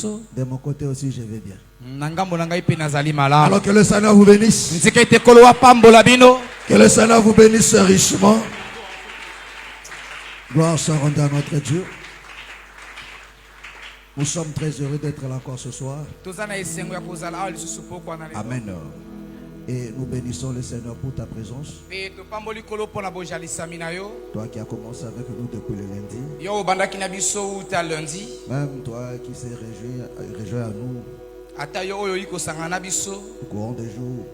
De mon côté aussi, je vais bien. Alors que le Seigneur vous bénisse. Que le Seigneur vous bénisse richement. Gloire soit rendue à notre Dieu. Nous sommes très heureux d'être là encore ce soir. Amen. Et nous bénissons le Seigneur pour ta présence. Toi qui as commencé avec nous depuis le lundi. Même toi qui s'est rejoint à nous. Au courant des jours.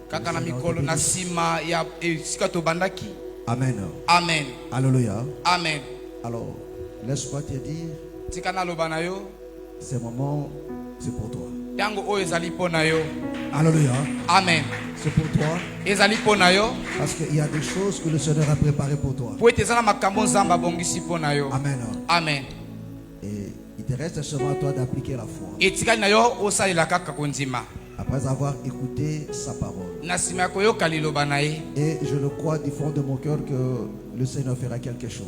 Amen. Amen. Alléluia. Amen. Alors, laisse-moi te dire. Ce moment, c'est pour toi. Alléluia. Amen. C'est pour toi. Parce qu'il y a des choses que le Seigneur a préparées pour toi. Amen. Amen. Et il te reste seulement à toi d'appliquer la foi. Après avoir écouté sa parole. Et je le crois du fond de mon cœur que le Seigneur fera quelque chose.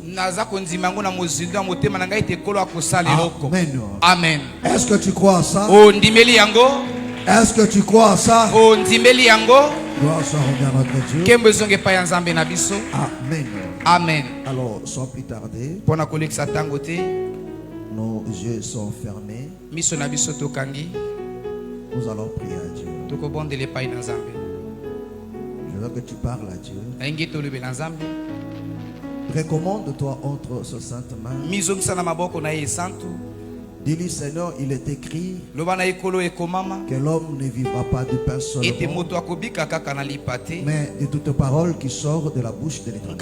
Amen. Amen. Est-ce que tu crois à ça? Est-ce que tu crois à ça? Gloire soit rendue à notre Dieu. Amen. Amen. Alors, sans plus tarder, nos yeux sont fermés. Nous allons prier à Dieu. Je veux que tu parles à Dieu. Recommande-toi entre ce sainte main. Dis-lui, Seigneur, il est écrit que l'homme ne vivra pas de pain seulement, mais de toute parole qui sort de la bouche de l'Éternel.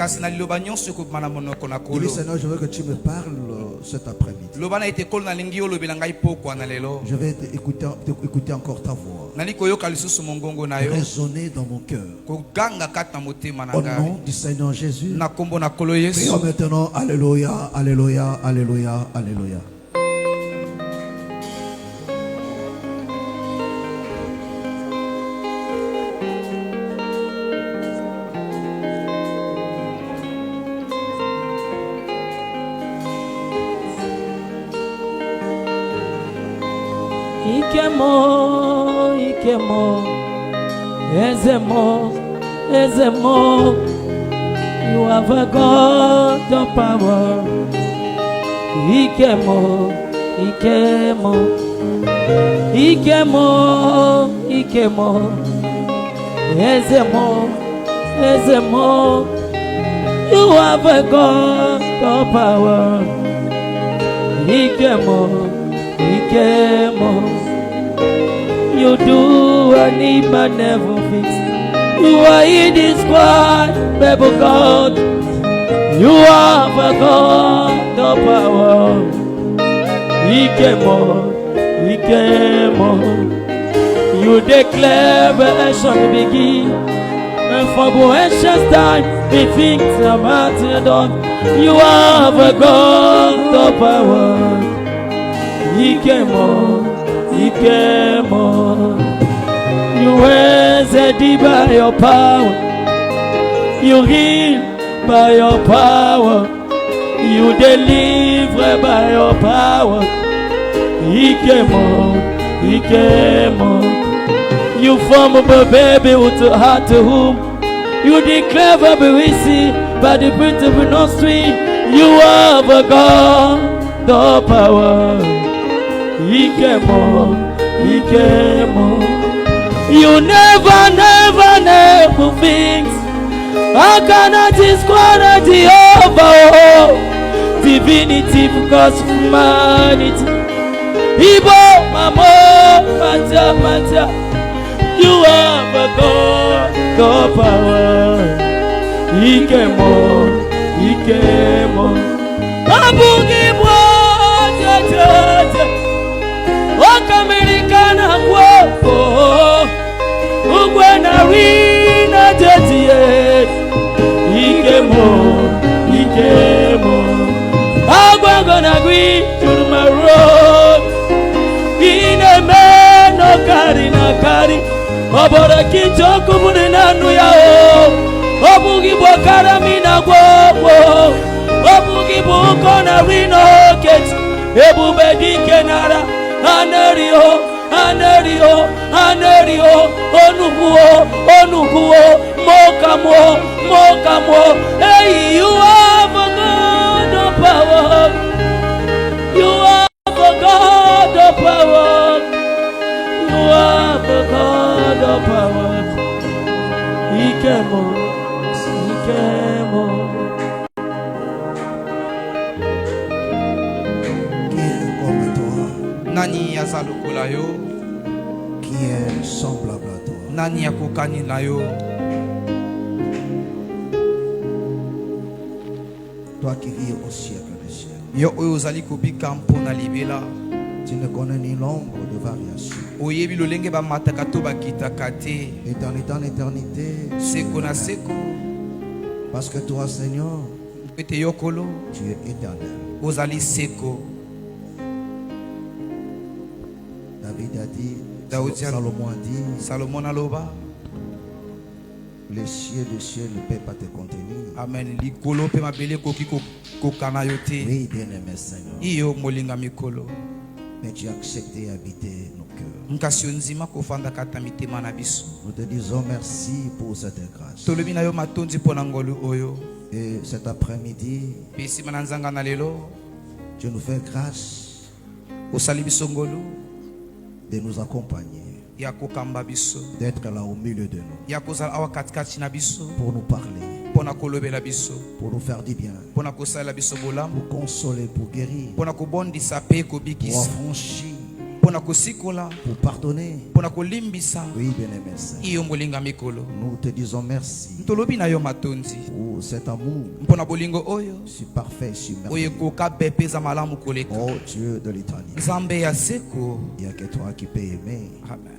Dis-lui, Seigneur, je veux que tu me parles cet après-midi. Je vais écouter encore ta voix. Résonner dans mon cœur. Au nom du Seigneur Jésus. Prions maintenant. Alléluia, alléluia, alléluia, alléluia. Ezemo, you have a God of power. Ikemo, Ezemo, you have a God of power. Ikemo, you do what need but never fix. You are in this squad, baby God. You have a God of power. Ikemo. You declare action begin, and for ancient time, the things are done. You have a God of power. Ikemo. You ready by your power. You heal by your power. You deliver by your power. Ikemo. You form a baby with a heart to whom. You declare baby see by the beautiful no stream. You have a God of power. Ikemo. You never things. How can I describe Jehovah? Divinity because humanity. Ibo, mamo, mata. You have a God of power. Ikemo. Abugibwa, Okamerikana kwoko Ugwena wina jetie Ikemo Agwagona gwi Turma road Ineme no kari Obora kincho kumune nanu yao Obugibwa karamina kwoko Obugibwa kona wino keti Ebube dikenara Aneri Anerio, Anerio, Onuguo, Onuguo, Mokamo, Mokamo. Hey, you are the God of power. You are the God of power. You are the God of power. Ikemo, Ikemo. Nani yazalukula yo, qui est semblable à toi. nani yakukani na yo, Toi qui vis au siècle des siècles. yo oyo ozali kobika mpona libela. Tu ne connais ni l'ombre de variation. Oyebi lolenge bamataka to bakitaka te. Éternité en éternité. Seko na seko. Parce que toi, Seigneur, Ete yokolo tu es éternel. ozali seko. David a dit, Daudi a- Salomon a dit, Salomon aloba. les cieux de cieux ne peuvent pas te contenir. Amen. Likolo pe mabele koki kokana yo te. Oui, bien-aimé Seigneur. Iyo molinga mikolo. Mais tu as accepté habiter nos cœurs. Nkasi onzima kofanda kata mitema na biso. Nous te disons merci pour cette grâce. Tolobi na yo matondi pona ngolu oyo. Et cet après-midi, Pesi mananzanga na lelo. tu nous fais grâce Osali biso ngolu. de nous accompagner, Ya kokamba biso. d'être là au milieu de nous, Ya kozala awa katikati na biso. pour nous parler, Pona kolobela biso. pour nous faire du bien, Pona kosalela biso bolamu. pour consoler, pour guérir, Pona kobondisa pe pour kobikisa. affranchir, Pona kosikola. pour pardonner. Pona kolimbisa. Oui, bien-aimé Seigneur. Iyo molinga mikolo. Nous te disons merci Tolobi na yo matondi. pour cet amour Mpona bolingo oyo. si parfait, si Oyo merveilleux. koka bepe za malamu koleka. Oh Dieu de l'éternité, Nzambe ya seko. il n'y a que toi qui peux aimer Amen.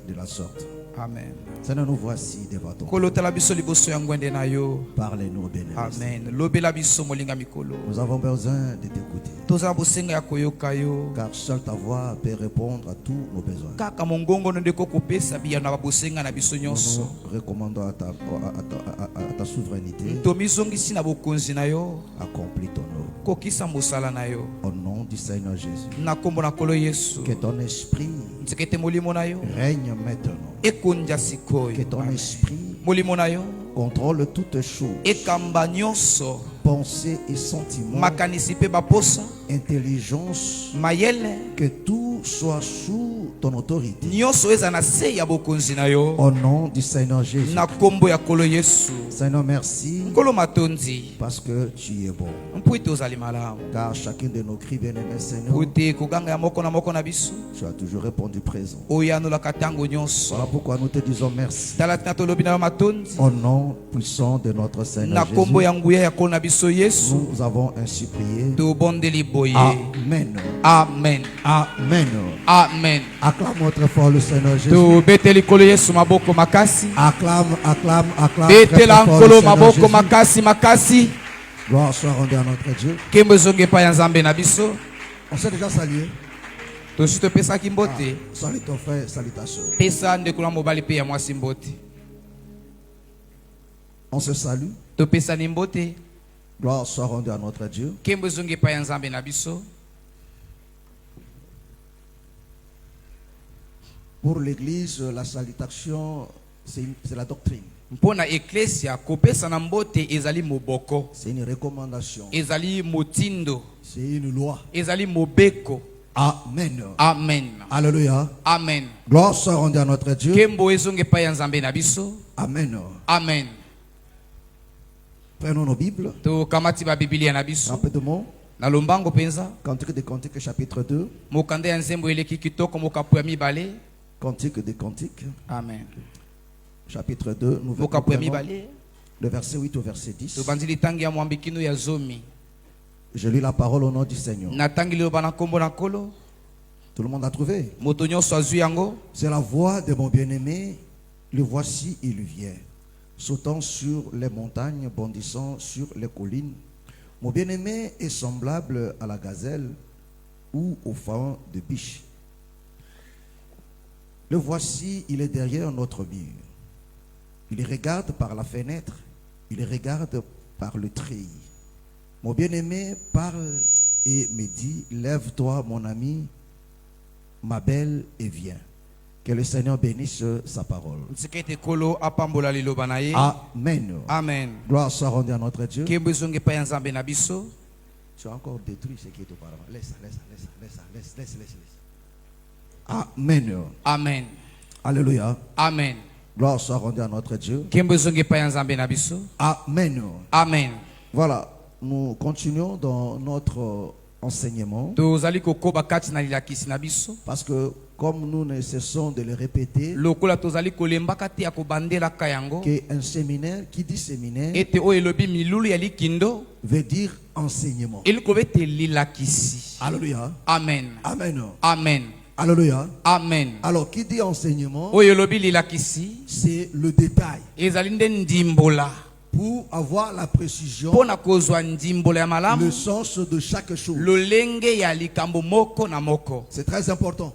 de la sorte. Amen. Seigneur, nous voici devant ton. Kolotela biso liboso ya ngwende na yo. Parlez-nous, bien-aimé. Amen. Lobela biso molinga mikolo. Nous avons besoin de t'écouter, Toza bosenga ya koyoka yo. car seule ta voix peut répondre à tous nos besoins. Kaka mongongo no ndeko kopesa biya na bosenga na biso Nous nyonso. nous recommandons à ta souveraineté. Tomizongisi na bokonzi na yo. Accomplis ton œuvre. Kokisa mosala na yo. Au nom du Seigneur Jésus. Na kombo na kolo Yesu. Que ton esprit Nzekete molimo na yo. règne maintenant. Ekonja sikoyo. Que ton esprit Molimo na yo. contrôle toutes choses, Ekamba nyonso. pensées et sentiments, Makanisi pe baposa. intelligence, Mayele. que tout soit sous ton autorité. Nyonso eza na se ya bokonzi na yo. Au nom du Seigneur Jésus. Na kombo ya kolo Yesu. Seigneur, merci Nkolo matondi. parce que tu es bon. Mpwite ozali malamu. Car chacun de nos cris, bien-aimé Seigneur, Pwite koganga ya moko na biso. tu as toujours répondu présent. Oyanolaka tango nyonso. Voilà pourquoi nous te disons merci. Tala tina tolobi na yo matondi. Au nom puissant de notre Seigneur Na kombo Jésus, ya nguya ya kolo na biso Yesu. nous avons ainsi prié. Tobondeli boye. Amen. Amen. Amen. Amen. Acclame très fort le Seigneur Jésus. Tobeteli kolo Yesu maboko makasi. Acclame, acclame, acclame. Betela très fort le nkolo Seigneur maboko Jésus. makasi makasi. Gloire soit rendue à notre Dieu. Kembo zonge pa ya nzambe na biso. On s'est déjà salué. Tosi topesaki mbote. Salut ton frère, salut ta soeur. Pesa ndeko na mobali pe ya mwasi mbote. On se salue. Topesani mbote. Gloire soit rendue à notre Dieu. Kembo zonge pa ya nzambe na biso. Pour l'église, la salutation, c'est la doctrine. Mpona eklesia kopesa na mbote ezali moboko. C'est une recommandation. Ezali motindo. C'est une loi. Ezali mobeko. Amen. Amen. Alléluia. Amen. Gloire soit rendue à notre Dieu. Kembo ezonge pa ya nzambe na biso. Amen. Amen. Prenons nos Bibles. To kamati ba Biblia na biso. Rapidement. Na lombango penza. Cantique des Cantiques, chapitre 2. Mokande ya nzembo eleki kitoko mokapu ya mibale. Cantique des Cantiques, Amen. chapitre 2. Nous Mokapu ya prenons mibale. le verset 8 au verset 10. To banzili tangi ya mwambikino ya zomi. Je lis la parole au nom du Seigneur. Na tangi liloba na kombo na kolo. Tout le monde a trouvé. Moto nyonso azwi yango. C'est la voix de mon bien-aimé. Le voici, il vient. Sautant sur les montagnes, bondissant sur les collines. Mon bien-aimé est semblable à la gazelle ou au faon de biche. Le voici, il est derrière notre mur. Il regarde par la fenêtre. Il regarde par le treillis. Mon bien-aimé parle et me dit, lève-toi mon ami, ma belle, et viens. Que le Seigneur bénisse sa parole. Amen. Amen. Gloire soit rendue à notre Dieu. Tu as encore détruit ce qui est auparavant. Laisse. Amen. Amen. Alléluia. Amen. Gloire soit rendue à notre Dieu. Amen. Amen. Voilà, nous continuons dans notre enseignement. Parce que comme nous ne cessons de le répéter, qu'un séminaire, qui dit séminaire, veut dire enseignement. Alléluia. Amen. Amen. Amen. Alléluia. Amen. Alors, qui dit enseignement, c'est le détail. Pour avoir la précision, le sens de chaque chose. C'est très important.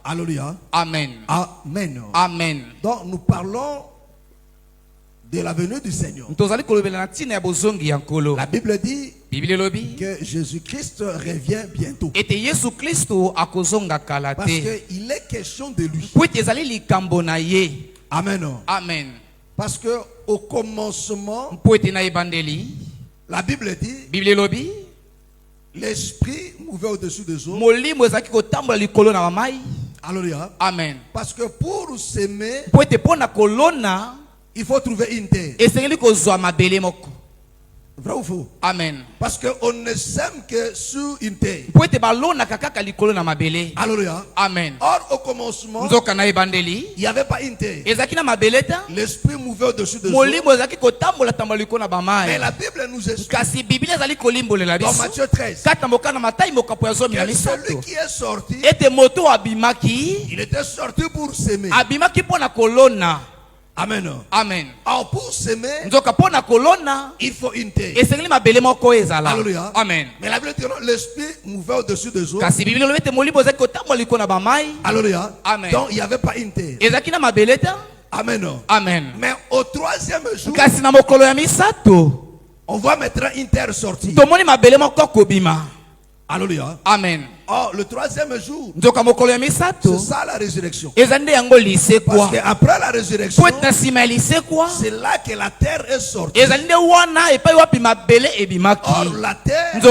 Alléluia. Amen. Amen. Amen. Donc nous parlons de la venue du Seigneur. La Bible dit que Jésus-Christ revient bientôt. Parce qu'il est question de lui. Amen. Amen. Parce que au commencement, la Bible dit, l'esprit mouvait au-dessus des eaux. Alléluia. Amen. Parce que pour s'aimer, il faut trouver une terre. Vrai ou faux? Amen. Parce qu'on ne sème que sur une terre. Alléluia. Amen. Or, au commencement, il n'y avait pas une terre. L'esprit mouvait au-dessus des eaux. Mais la Bible nous explique dans Matthieu 13 que celui qui est sorti, il était sorti pour s'aimer. Amen. Amen. Alors pour s'aimer, il faut une terre. Alléluia. Amen. Mais la Bible dit que l'esprit mouvait au-dessus des eaux. Alléluia. Amen. Donc il n'y avait pas une terre. Amen. Amen. Mais au troisième jour, on voit maintenant une terre sortie. Alléluia. Amen. Oh, le troisième jour, c'est ça la résurrection. Parce qu'après la résurrection, c'est là que la terre est sortie. Or, la terre,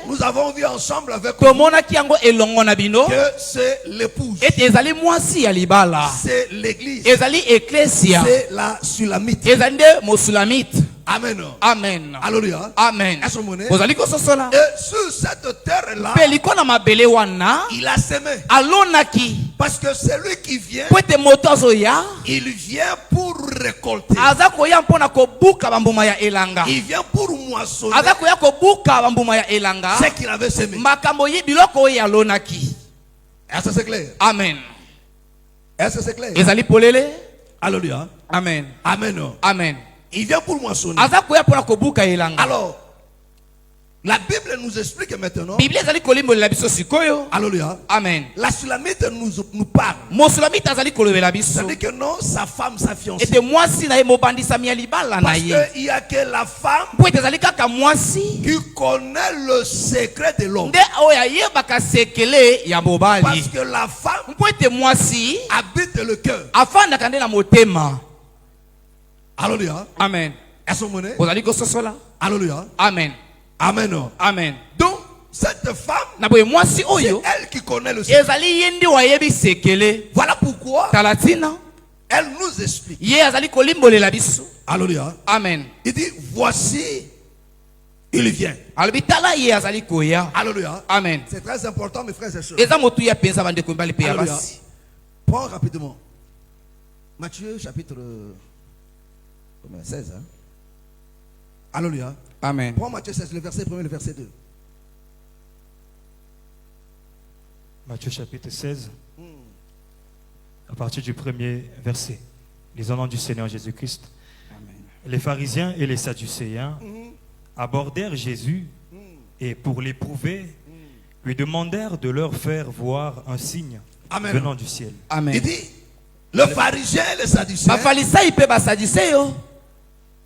nous avons vu ensemble avec vous que c'est l'épouse, c'est l'église, c'est la sulamite. Amen. Amen. Alléluia. Amen. Et sur cette terre-là, il a semé. Parce que celui qui vient, il vient pour récolter. Il vient pour moissonner ce qu'il avait semé. Est-ce que c'est clair? Amen. Est-ce que c'est clair? Alléluia. Amen. Amen. Amen. Il vient pour moissonner. Alors, la Bible nous explique maintenant. Alléluia. Amen. La Sulamite nous parle. C'est-à-dire que non, sa femme, sa fiancée. Parce qu'il n'y a que la femme qui connaît le secret de l'homme. Parce que la femme habite le cœur. Alléluia. Amen. Est-ce que Alléluia. Amen. Amen. Amen. Donc, cette femme, c'est elle qui connaît le secret. Voilà pourquoi elle nous explique. Alléluia. Amen. Il dit, voici, il vient. Alléluia. Amen. C'est très important, mes frères et sœurs. Alléluia. Prends rapidement. Matthieu chapitre 16. Hein? Alléluia. Amen. Prends Matthieu 16, le verset 1 et le verset 2. Matthieu chapitre 16, à partir du premier verset. Lisons au nom du Seigneur Jésus-Christ. Les pharisiens et les sadducéens abordèrent Jésus et pour l'éprouver, lui demandèrent de leur faire voir un signe venant du ciel. Amen. Il dit, le pharisien et les sadducéens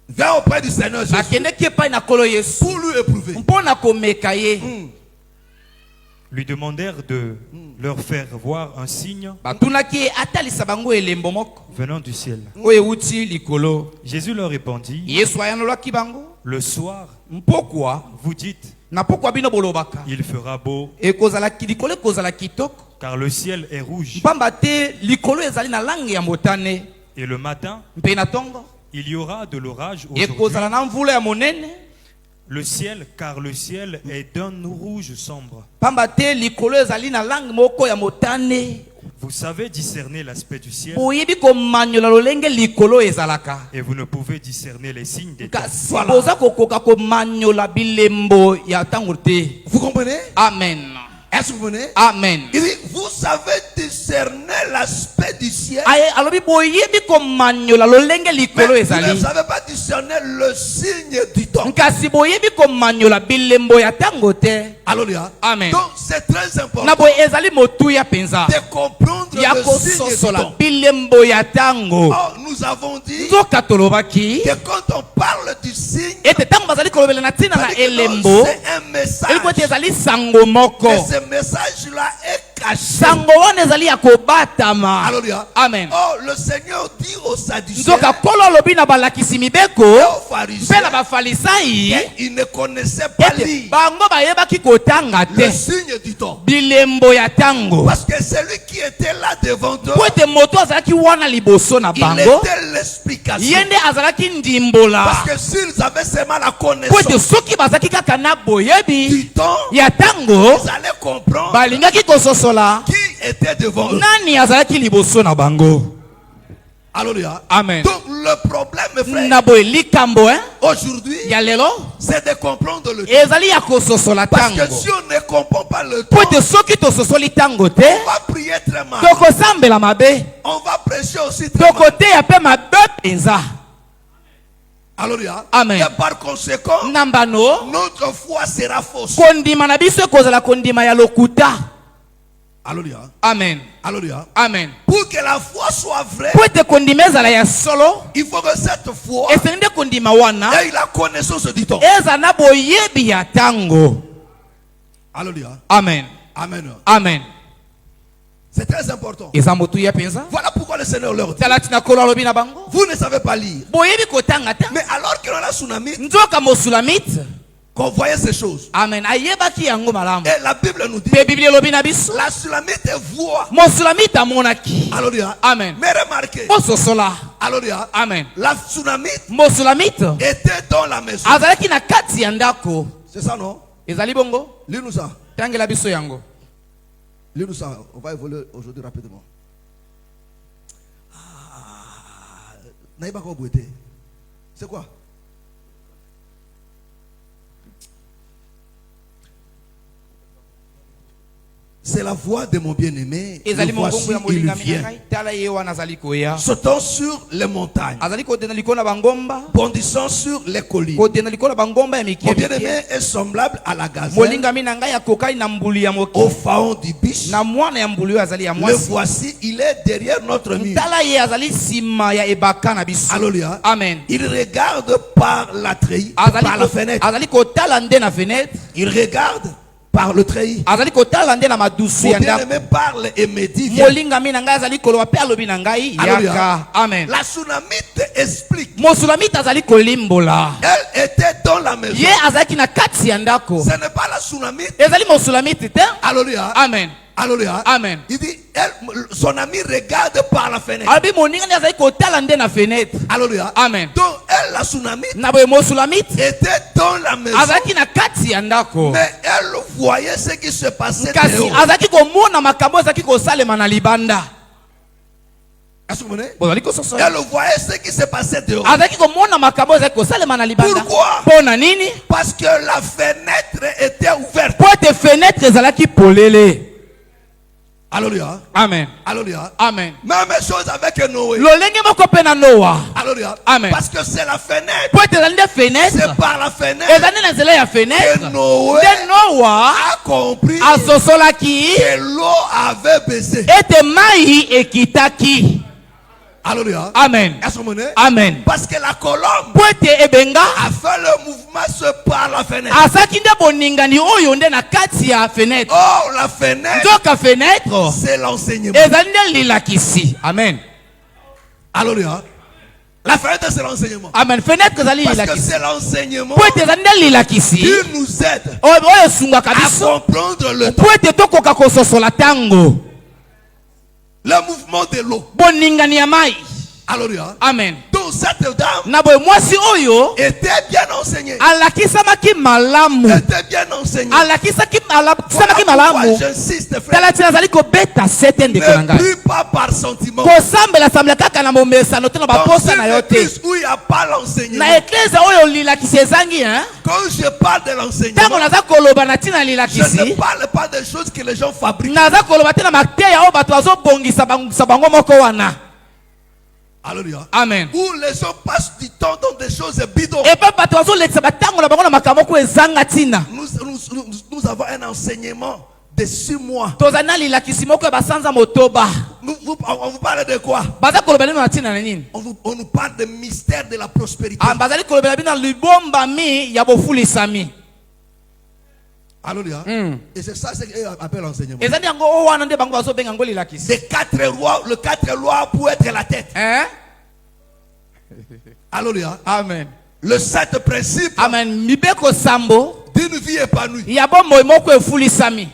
vint auprès du Seigneur Jésus pour lui éprouver. lui demandèrent de leur faire voir un signe venant du ciel. Jésus leur répondit, le soir, vous dites, il fera beau, car le ciel est rouge. Et le matin, il y aura de l'orage aujourd'hui. Le ciel, car le ciel est d'un rouge sombre. Vous savez discerner l'aspect du ciel, et vous ne pouvez discerner les signes des temps. Vous comprenez? Amen. Est-ce que vous comprenez? Amen. Il dit, vous savez discerner l'aspect du ciel. Vous Mais vous ne savez pas discerner le signe du temps. Alléluia. Amen. Donc c'est très important de comprendre le signe du temps. Or, nous avons dit que quand on parle du signe, c'est un message. Et ce message-là est caché. Alléluia. Amen. Oh, le Seigneur dit aux Sadducéens et aux pharisiens qu'ils ne connaissaient pas lire le signe du temps. Parce que celui qui était là devant eux, il était l'explication. Parce que s'ils avaient seulement la connaissance du temps, ils allaient comprendre qui était devant eux. Alléluia. Amen. Donc le problème, frère, aujourd'hui, c'est de comprendre le temps. Parce que si on ne comprend pas le temps, on va prier très mal. On va prêcher aussi très mal. Alléluia. Amen. Et par conséquent, notre foi sera fausse. Alléluia. Amen. Alléluia. Amen. Pour que la foi soit vraie, il faut que cette foi ait la connaissance du temps. Alléluia. Amen. Amen. Amen. C'est très important. Voilà pourquoi le Seigneur leur dit, vous ne savez pas lire. Mais alors que la tsunami, qu'on voyait ces choses. Amen. Et la Bible nous dit, la Sulamite voit. Alléluia. Amen. Mais remarquez, alléluia. Amen. La Sulamite était dans la maison. C'est ça, non? Lis-nous ça. Lis-nous ça. On va évoluer aujourd'hui rapidement. C'est quoi? C'est la voix de mon bien-aimé. Le voici, il vient. Sautant sur les montagnes, bondissant sur les collines. Mon bien-aimé est semblable à la gazelle, au faon du biche. Le voici, il est derrière notre mur. Alléluia. Amen. Il regarde par la treillis, par la fenêtre. Il regarde par le treillis. Mon bien-aimé parle et me dit, viens. Amen. La Sunamite explique. Elle était dans la maison. Ce n'est pas la Sunamite. Alléluia. Amen. Alléluia. Amen. Il dit, son ami regarde par la fenêtre. Alléluia. Amen. Donc elle, la Sunamite, était dans la maison. Mais elle voyait ce qui se passait dehors. Est-ce que vous comprenez? Elle voyait ce qui se passait dehors. Pourquoi? Parce que la fenêtre était ouverte. Alléluia. Amen. Alléluia. Amen. Même chose avec Noé. Alléluia. Amen. Parce que c'est la fenêtre. C'est par la fenêtre que Noé a compris que l'eau avait baissé. Alléluia. Amen. Est-ce que vous comprenez? Amen. Parce que la colombe Poete ebenga a fait le mouvement par la fenêtre. asaki nde boningani oyo nde na kati ya fenêtre. Oh, la fenêtre, Nzoka fenêtre c'est l'enseignement. ezali nde lilakisi. Amen. Alléluia. La fenêtre, c'est l'enseignement. Amen. Fenêtre ezali Parce que lilakisi. c'est l'enseignement Poete ezali nde lilakisi qui nous aide oyo esungaka à biso comprendre le temps. poete tokoka kososola tango. Le mouvement de l'eau. Boningani ya mai. Alléluia. Amen. Donc cette dame Na boye mwasi oyo était bien enseignée. alakisamaki malamu. Était bien enseignée. Alakisamaki Voilà malamu. pourquoi j'insiste, frère. Tala tina azali kobeta sete ndeko na Ne ngai. prie pas par sentiment. Kosambela sambela kaka na momesano te na Dans baposa na une yo te. église où il n'y a pas l'enseignement. Na eklezia oyo lilakisi ezangi hein. Quand je parle de Tango l'enseignement, naza koloba na tina je ne lilakisi. parle pas des choses que les gens fabriquent. Naza koloba te na mateya oyo bato bazobongisa bango moko wana. Alléluia. Amen. Où les gens passent du temps dans des choses bidons. Et pas bato bazolekisa batango na bango na makambo oko ezanga tina. Nous avons un enseignement de 6 mois. Tozali na lilakisi moko ya basanza motoba. On vous parle de quoi? Baza koloba nini na tina na nini? On nous parle de mystère de la prospérité. Bazali koloba bino na libombami ya bofulisami. Alléluia. Et c'est ça ce qu'on appelle l'enseignement. Ezali yango o wana nde bango bazobenga ngo lilakisi. Les 4 lois, le 4 lois pour être la tête. Hein? Alléluia. Amen. Le 7 principe Amen. Mibeko sambo d'une vie épanouie. ya bomoi moko efulisami.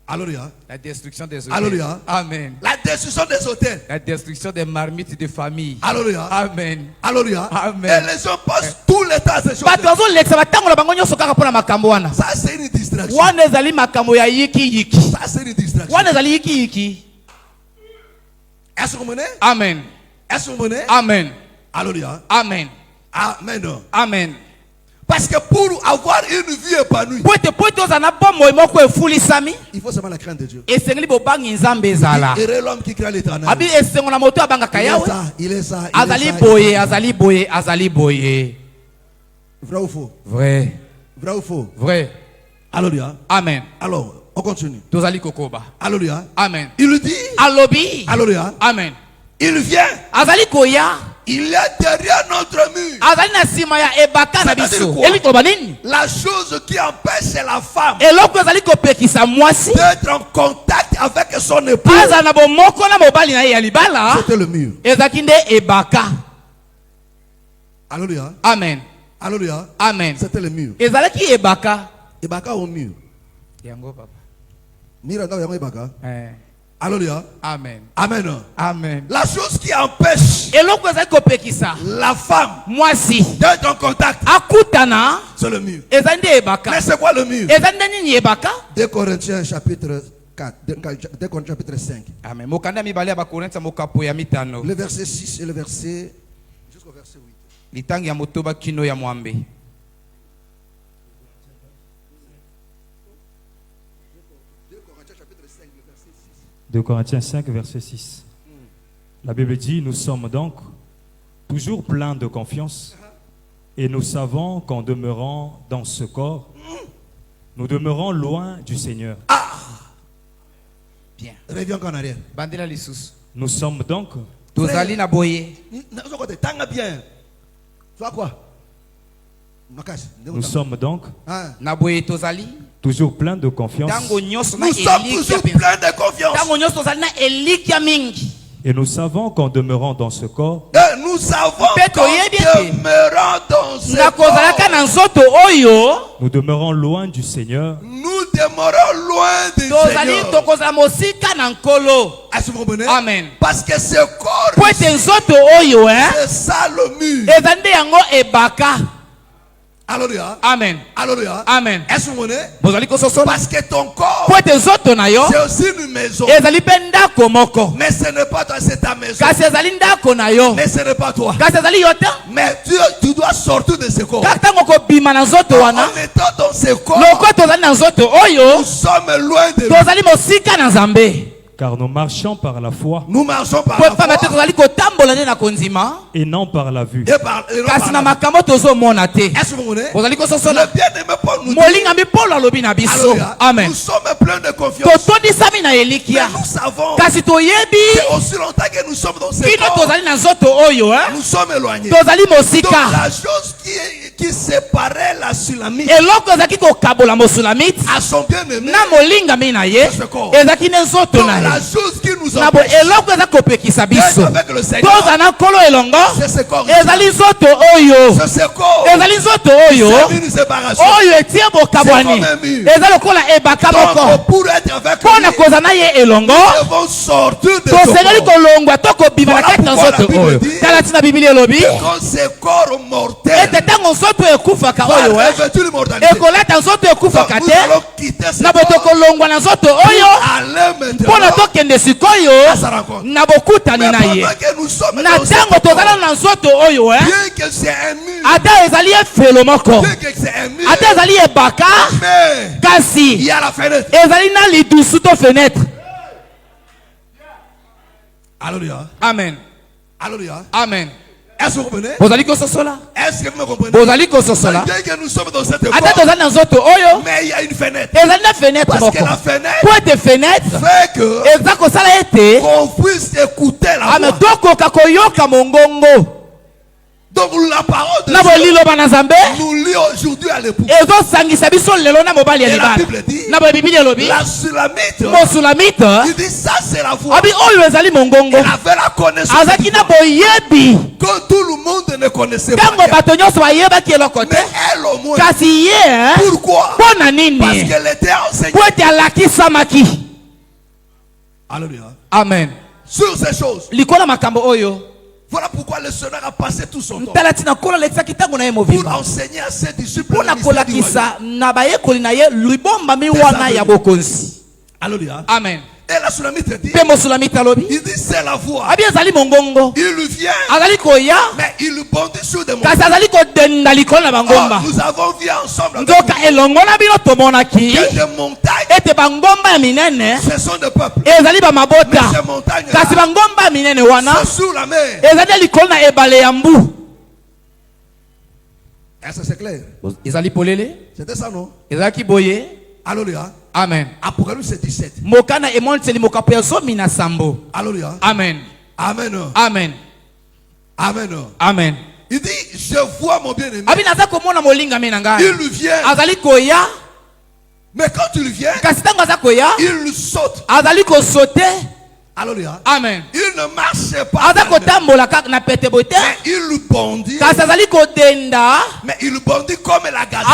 Alléluia. La destruction des hôtels. Alléluia. Amen. La destruction des hôtels. La destruction des marmites de famille. Alléluia. Amen. Alléluia. Amen. Et les gens passent tout le temps à ces choses. Bato bazolekisa batango na bango nyonso kaka mpona makambo wana. Ça, c'est une distraction. Wana ezali makambo ya yiki yiki. Ça, c'est une distraction. Wana ezali yiki yiki. Est-ce que vous comprenez? Amen. Est-ce que vous comprenez? Amen. Alléluia. Amen. Amen. Amen. Parce que pour avoir une vie épanouie, Poete ozana bomoi moko efulisami. il faut seulement la crainte de Dieu. Esengeli bobangi nzambe ezala. Heureux l'homme qui craint l'Éternel. Abi esengo na moto abangaka yawe. Il est ça. Azali boye, azali boye, azali boye. Vrai ou faux? Vrai. Vrai ou faux? Vrai. Alléluia. Amen. Alors, on continue. Tozali kokoba. Alléluia. Amen. Il lui dit. Alobi. Alléluia. Amen. Il vient. Azali koya. Il est derrière notre mur. Azali na sima ya ebaka na biso. Eli koloba nini? La chose qui empêche la femme Eloko ezali kopekisa mwasi. d'être en contact avec son époux, Aza na bomoko na mobali na ye ya libala. c'était le mur. Ezaki nde ebaka. Alléluia. Amen. Alléluia. Amen. C'était le mur. Ezalaki ebaka. Ebaka au mur. Yango papa. Mira dans Ebaka. Eh. Alléluia. Amen. Amen. Amen. La chose qui empêche Eloko ezali kopekisa la femme mwasi d'être en contact, akutana c'est le mur. ezali nde ebaka. Mais c'est quoi le mur? Ezali nde nini ebaka? 2 Corinthiens chapitre 4, 2 Corinthiens chapitre 5. Amen. Mokanda mibale ya bakorinthe mokapo ya mitano. Le verset 6 et le verset jusqu'au verset 8. Litangi ya motoba kino ya mwambe. 2 Corinthiens 5, verset 6. La Bible dit, nous sommes donc toujours pleins de confiance et nous savons qu'en demeurant dans ce corps, nous demeurons loin du Seigneur. Bien. Reviens encore en arrière. Bandela lisusu. Nous sommes donc Tozali na boye. Tanga bien. Toi quoi? Nous sommes donc Na boye tozali. toujours pleins de confiance Tango nyonso na Nous sommes elikia toujours penza. pleins de confiance. Tango nyonso tozali na elikia mingi. et nous savons qu'en demeurant dans ce corps, Et nous savons Peut-être qu'en oyebi ete. demeurant dans ce Na kozalaka corps, na nzoto oyo. nous demeurons loin du Seigneur. nous demeurons loin du Tozali Seigneur. tokozala mosika na nkolo. Est-ce que vous comprenez? Amen. Parce que ce corps, Po ete nzoto oyo hein. c'est ça le mur. Ezali nde yango ebaka. Alléluia. Amen. Alléluia. Amen. Est-ce que vous comprenez? Bozali kososola. Parce que ton corps, Po ete nzoto na yo. c'est aussi une maison. Ezali mpe ndako moko. Mais ce n'est pas toi, c'est ta maison. Kasi ezali ndako na yo. Mais ce n'est pas toi. Kasi ezali yo te. Mais tu dois sortir de ce corps. Kaka ntango kobima na nzoto wana. En étant dans ce corps, Loko tozali na nzoto nous oyo. sommes loin de lui. Tozali mosika na Nzambe. Car nous marchons par la foi Nous marchons par la foi et non par la vue. et par la vue. Est-ce que vous comprenez? Le bien-aimé Paul nous dit, Amen. nous sommes pleins de confiance. Mais nous savons que aussi longtemps que nous sommes dans ce corps, nous sommes éloignés. Donc la chose qui séparait la Sulamite à son bien-aimé, c'est ce corps. Donc la chose qui nous empêche d'être avec le Seigneur, c'est ce corps. C'est ce corps. C'est une séparation. C'est comme un mur. Donc pour être avec lui, nous devons sortir de ce corps. Voilà pourquoi la Bible dit que quand ce corps mortel va revêtir l'immortalité, donc nous allons quitter ce corps pour aller maintenant à sa rencontre. Mais pendant que nous sommes dans ce corps, bien que c'est un mur, bien que c'est un mur, mais il y a la fenêtre. Alléluia. Amen. Alléluia. Amen. Est-ce que vous comprenez? Est-ce que vous me comprenez? Bien que nous sommes dans cette porte, mais il y a une fenêtre. Parce que la fenêtre fait que qu'on puisse écouter la voix. Donc la parole de Dieu, nous lit aujourd'hui à l'époux. Et la Bible dit, la Sulamite, il dit ça c'est la voix. Elle avait la connaissance que tout le monde ne connaissait pas. Mais elle au moins. Pourquoi? Parce qu'elle était enseignée. Alléluia. Amen. Sur ces choses. Voilà pourquoi le Seigneur a passé tout son temps pour enseigner à ses disciples le mystère du royaume. Alléluia. Amen. Et la Sulamite dit, il dit c'est la voix. Il vient, mais il bondit sur des montagnes. Nous avons vu ensemble que des montagnes, ce sont des peuples. Mais ces montagnes sont sous la mer. Est-ce que c'est clair? C'était ça, non? Alléluia. Amen. Apocalypse 17. Alléluia. Amen. Amen. Amen. Amen. Amen. Il dit, je vois mon bien-aimé. Il vient. Mais quand il vient, il saute. Alléluia. Amen. Il ne marche pas. Mais il bondit. Mais il bondit comme la gazelle.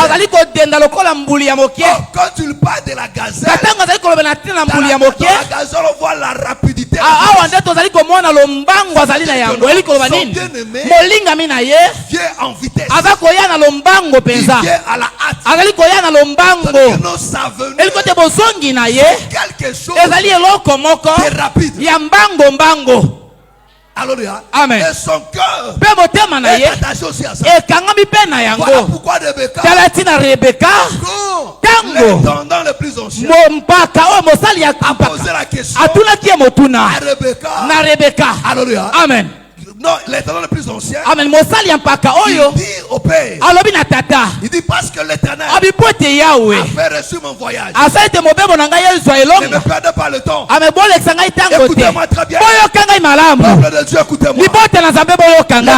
Quand il parle de la gazelle, dans la gazelle on voit la rapidité. Son bien-aimé vient en vitesse. Il vient à la hâte. Nous savons quelque chose de rapide. Alléluia. Amen. Et son cœur est attaché aussi à ça. Voilà pourquoi Rebecca, l'intendant le plus ancien, a posé la question à Rebecca. Alléluia. Amen. Non, l'intendant le plus ancien, Amen. il dit au Père, il dit parce que l'Éternel a fait reçu mon voyage. Ne me perdez pas le temps. Écoutez-moi très bien. Peuple de Dieu, écoutez-moi.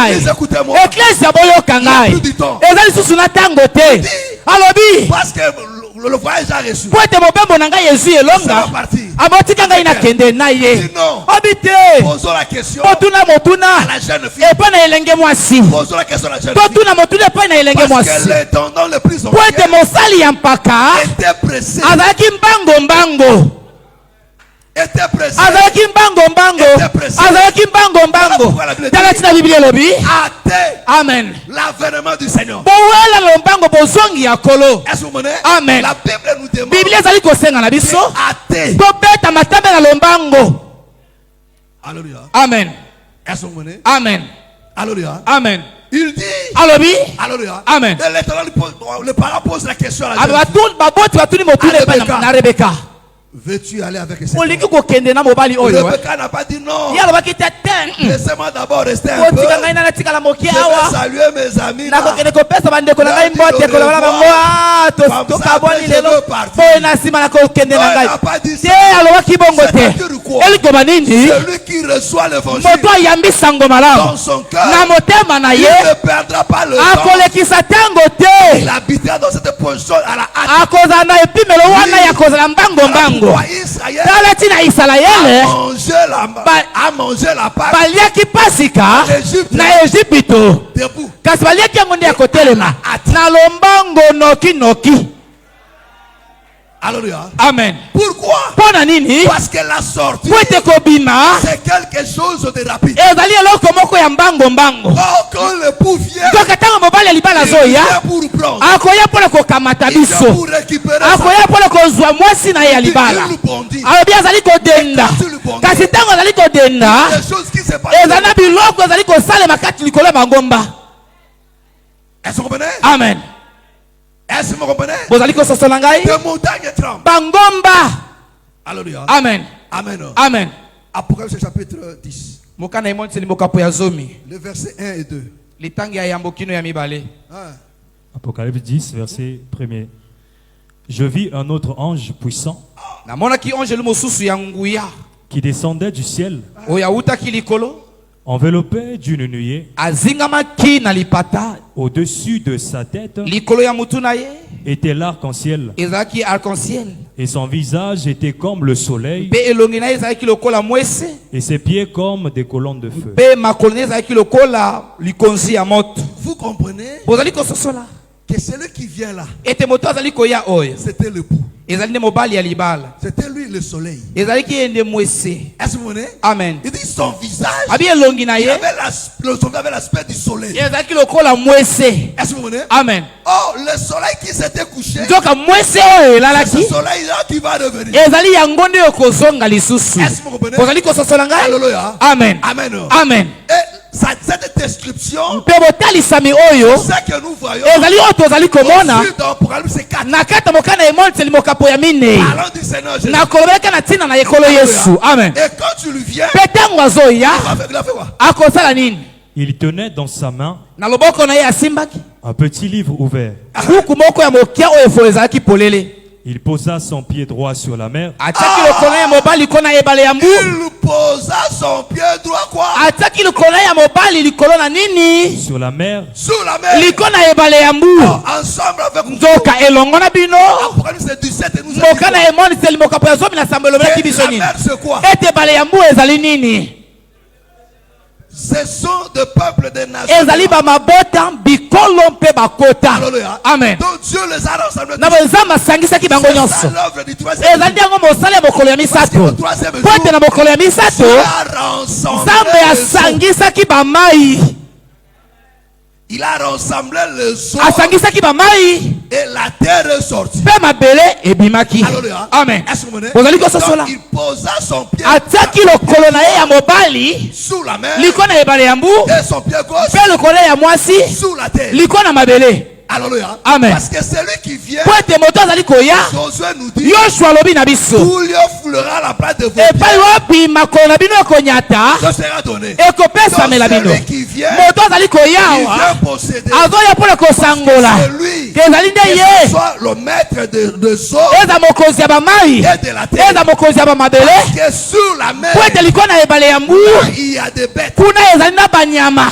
L'église, écoutez-moi. Il n'y a plus du temps. Il dit, parce que le voyage a reçu. Ça va partir. Sinon, posons la question à la jeune fille. Posons la question à la jeune fille. Parce que l'intendant le plus ancien était pressé. Amen. L'avènement du Seigneur. Est-ce que vous comprenez? Amen. La Bible nous demande Alléluia. Amen. Est-ce que vous comprenez? Amen. Alléluia. Amen. Il dit Alléluia. Amen. Le parent pose la question à la jeune fille. Veux-tu aller avec cet Oliki homme? kokende na mobali oyo. Rebecca n'a pas dit non. Ya lobaki tete. Laissez-moi d'abord rester un peu. Kotika ngai na tikala moki Je vais awa. saluer mes amis Na là. kokende kopesa bandeko na ngai mbote kola bango to kaboni lelo. Boy na sima na kokende na ngai. Te alobaki bongo te. Eliko banini? Celui qui reçoit l'évangile Moto ayambi sango malamu. dans son cœur, Na motema na il ye. ne perdra pas le temps. Akolekisa tango te. Il habitera dans cette position à la hâte. Akozala na epimelo wana ya kozala mbango mbango. Pourquoi Israël Tala tina Isalaele. a mangé la pâte Baliaki pasika na Egypto. debout. Kasi baliaki yango nde ya kotelema na lombango noki noki. Alléluia. Amen. Pourquoi? Pona nini? Parce que la sortie, Po ete kobima c'est quelque chose de rapide. ezali eloko moko ya mbango mbango. Oh, quand l'époux vient, Donc ntango mobali ya libala il azoya vient pour prendre. akoya mpona kokamata Il vient biso, pour récupérer sa akoya mpona kozwa mwasi na ye ya libala. Il bondit. Alobi azali kodenda, kasi ntango azali kodenda Des choses qui se passent. ezali na biloko ezali kosalema kati likolo ya bangomba. Est-ce que vous comprenez? Amen. Est-ce que vous comprenez? Bozali kososola ngai Des montagnes tremblent. bangomba. Alléluia. Amen. Amen. Amen. Apocalypse chapitre 10. Mokana imontseli mokapo ya zomi Le verset 1 et 2. litangi ya yambokino ya mibale. Hein? Apocalypse 10, verset 1er. Je vis un autre ange puissant Namonaki ange mosusu ya nguya qui descendait du ciel, oyo awutaki likolo enveloppé d'une nuée. azingamaki na lipata Au-dessus de sa tête likolo ya mutu na ye était l'arc-en-ciel, ezalaki arc-en-ciel et son visage était comme le soleil, mpe elongi na ye ezalaki lokola mwese et ses pieds comme des colonnes de feu. mpe makolo na ye ezalaki lokola likonzi ya moto. Vous comprenez bozali kososola que celui qui vient là, ete moto azali koya oyo c'était l'époux. ezali nde mobali ya libala, C'était lui le soleil. ezalaki ye nde mwese. Est-ce que vous comprenez? Amen. Il dit son visage, abi elongi na il ye avait le soleil avait l'aspect du soleil. ezalaki lokola mwese. Est-ce que vous comprenez? Amen. Oh, le soleil qui s'était couché, nzoka mwese oyo c'est elalaki ce soleil-là qui va revenir. ezali yango nde okozonga lisusu. Est-ce que vous comprenez? bozali kososola ngai. Alléluia. Amen. Amen. Amen. Et cette description, mpe botalisami oyo c'est que nous voyons ezali oyo tozali komona au-dessus d'Apocalypse 4. na kati ya mokana emoniseli mokapo ya minei Parlons du Seigneur Jésus. nakolobelaka na ntina na ekolo yesu. Amen. Et quand tu lui viens, mpe ntango azoya il a fait quoi? akosala nini? Il tenait dans sa main na loboko na ye asimbaki un petit livre ouvert. buku moko ya mokia oyo efolo ezalaki polele. Il posa son pied droit sur la mer atiaki lokolo ya mobali likolo na ebale ya mbu. Il posa son pied droit quoi? atiaki likolo ya mobali likolo na nini? sur la mer Sur la mer. likolo na ebale ya mbu. Ensemble avec vous. nzoka elongo na bino Apocalypse 17 et nous a dit mokana emoniseli mokapo ya zomi na sambo elobelaki que biso la nini? mer c'est quoi? ete ebale ya mbu ezali nini? Ce sont des peuples des nations. ezali bamabota bikolo mpe bakota. Alléluia. Amen. Donc Dieu les a rassemblés. na nzambe asangisaki bango C'est nyonso. ça l'œuvre du troisième ezali nde yango mosala ya mokolo ya misato. Au troisième po ete jour, na mokolo ya misato Dieu a rassemblé nzambe les eaux. asangisaki bamai. Il a rassemblé les eaux asangisaki bamai et la terre est sortie. mpe mabele ebimaki. Alléluia. Amen. Est-ce que vous comprenez? bozali kososola Donc, il posa son pied atiaki lokolo na ye ya mobali sous la mer likolo na ebale ya mbu et son pied gauche mpe lokolo ya mwasi sous la terre. likolo na mabele. Alléluia. Amen. Parce que celui qui vient, po ete moto azali koya Josué nous dit, yoshua alobi na biso tout lieu foulera la place de vos epai pieds. wapi makolo na bino ekonyata Ce sera donné. ekopesamela Donc, bino. celui qui vient, moto azali koya il awa vient posséder. azoya mpona kosangola C'est lui ezali nde qui ye soit le maître de eaux eza mokonzi ya bamai et de la terre. eza mokonzi ya bamabele Que sur la mer, po ete likolo na ebale ya mbu il y a des bêtes. kuna ezali na banyama.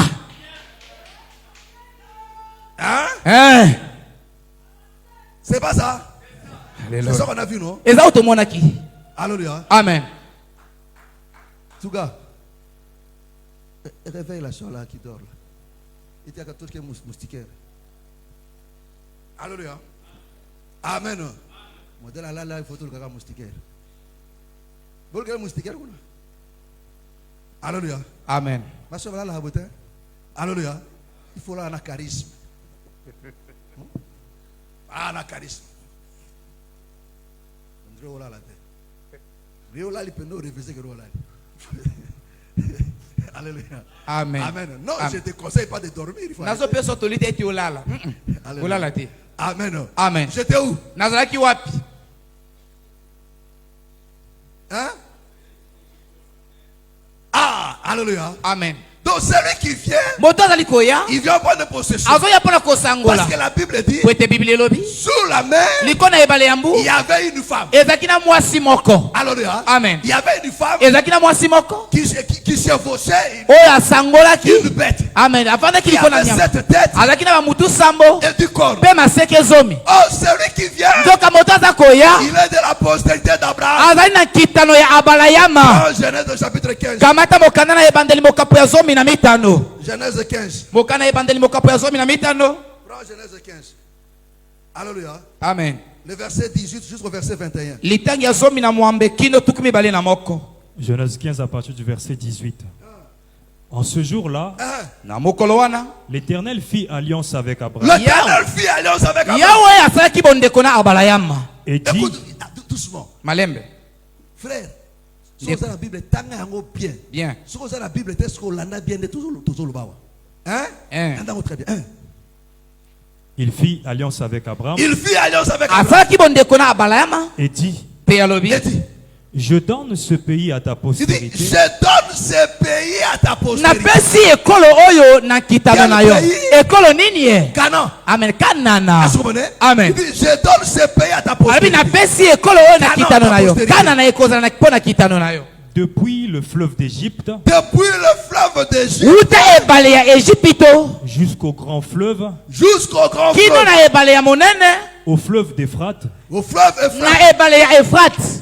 Hein? C'est pas ça? C'est ça qu'on a vu, non? eza oyo tomonaki. Alléluia. Amen. Touga, réveille la soeur là qui dort là. Il y a quelque chose qui est moustiquaire. Alléluia. Amen. Modèle là, il faut tout le cas moustiquaire. Vous voulez moustiquaire? Alléluia. Amen. Ma soeur là, la beauté. Alléluia. Il faut là un charisme. Ah, un charisme. On dirait là la tête. Rio là, il peut nous réviser que là. Alléluia. Amen. Amen. Non, Amen. je ne te conseille pas de dormir. Il faut nazo peso tolita ete olala. Alléluia. olala te. Amen. Amen. J'étais où? nazalaki wapi? Alléluia. Amen. Donc celui qui vient, il vient prendre une possession. Parce que la Bible dit, sur la mer, il y avait une femme. Alléluia. Amen. Il y avait une femme qui se fauchait une bête. Amen. Qui avait cette tête et du corps. Oh, celui qui vient, il est de la postérité d'Abraham. Genèse chapitre 15. Genèse 15. Prends Genèse 15. Alléluia. Amen. Le verset 18 jusqu'au verset 21. Genèse 15 à partir du verset 18. En ce jour-là, l'Éternel fit alliance avec Abraham. L'Éternel fit alliance avec Abraham. Et dit, écoute, doucement. Malembe. Frère, si vous avez la Bible, bien. Bien. Si vous avez la Bible, est-ce qu'on l'a bien de toujours le bas? Hein? Très bien. il fit alliance avec Abraham. Il fit alliance avec Abraham. Et dit, je donne ce pays à ta postérité. Je donne ce pays à ta postérité. Canaan. Amen. Kanana. Amen. Il dit, je donne ce pays à ta postérité. Depuis le fleuve d'Égypte jusqu'au grand fleuve, au fleuve d'Euphrate,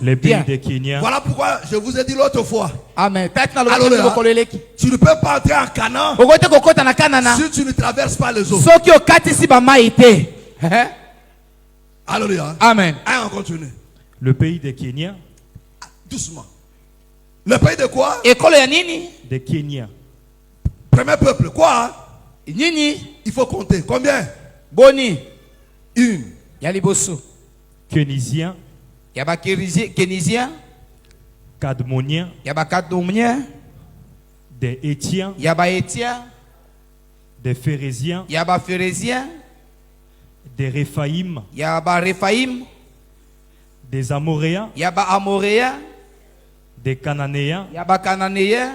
les pays des Kéniens. Voilà pourquoi je vous ai dit l'autre fois. Amen. Tu ne peux pas entrer en Canaan si tu ne traverses pas les eaux. Alléluia. Amen. On continue. Le pays des Kéniens. Doucement. Le pays de quoi? Des Kéniens. Premier peuple, quoi? Il faut compter. Combien? Boni. Une. Yaliboso. Kénisiens. Yaba Kénisien. Cadmoniens. Yaba Kadomien. Des Étiens. Yaba Étien. Des Phérésiens. Yaba Phérésien. Des Réphaïm. Yaba Réphaïm. Des Amoréens. Yaba Amoréens. Des Cananéens. Yaba Cananéens.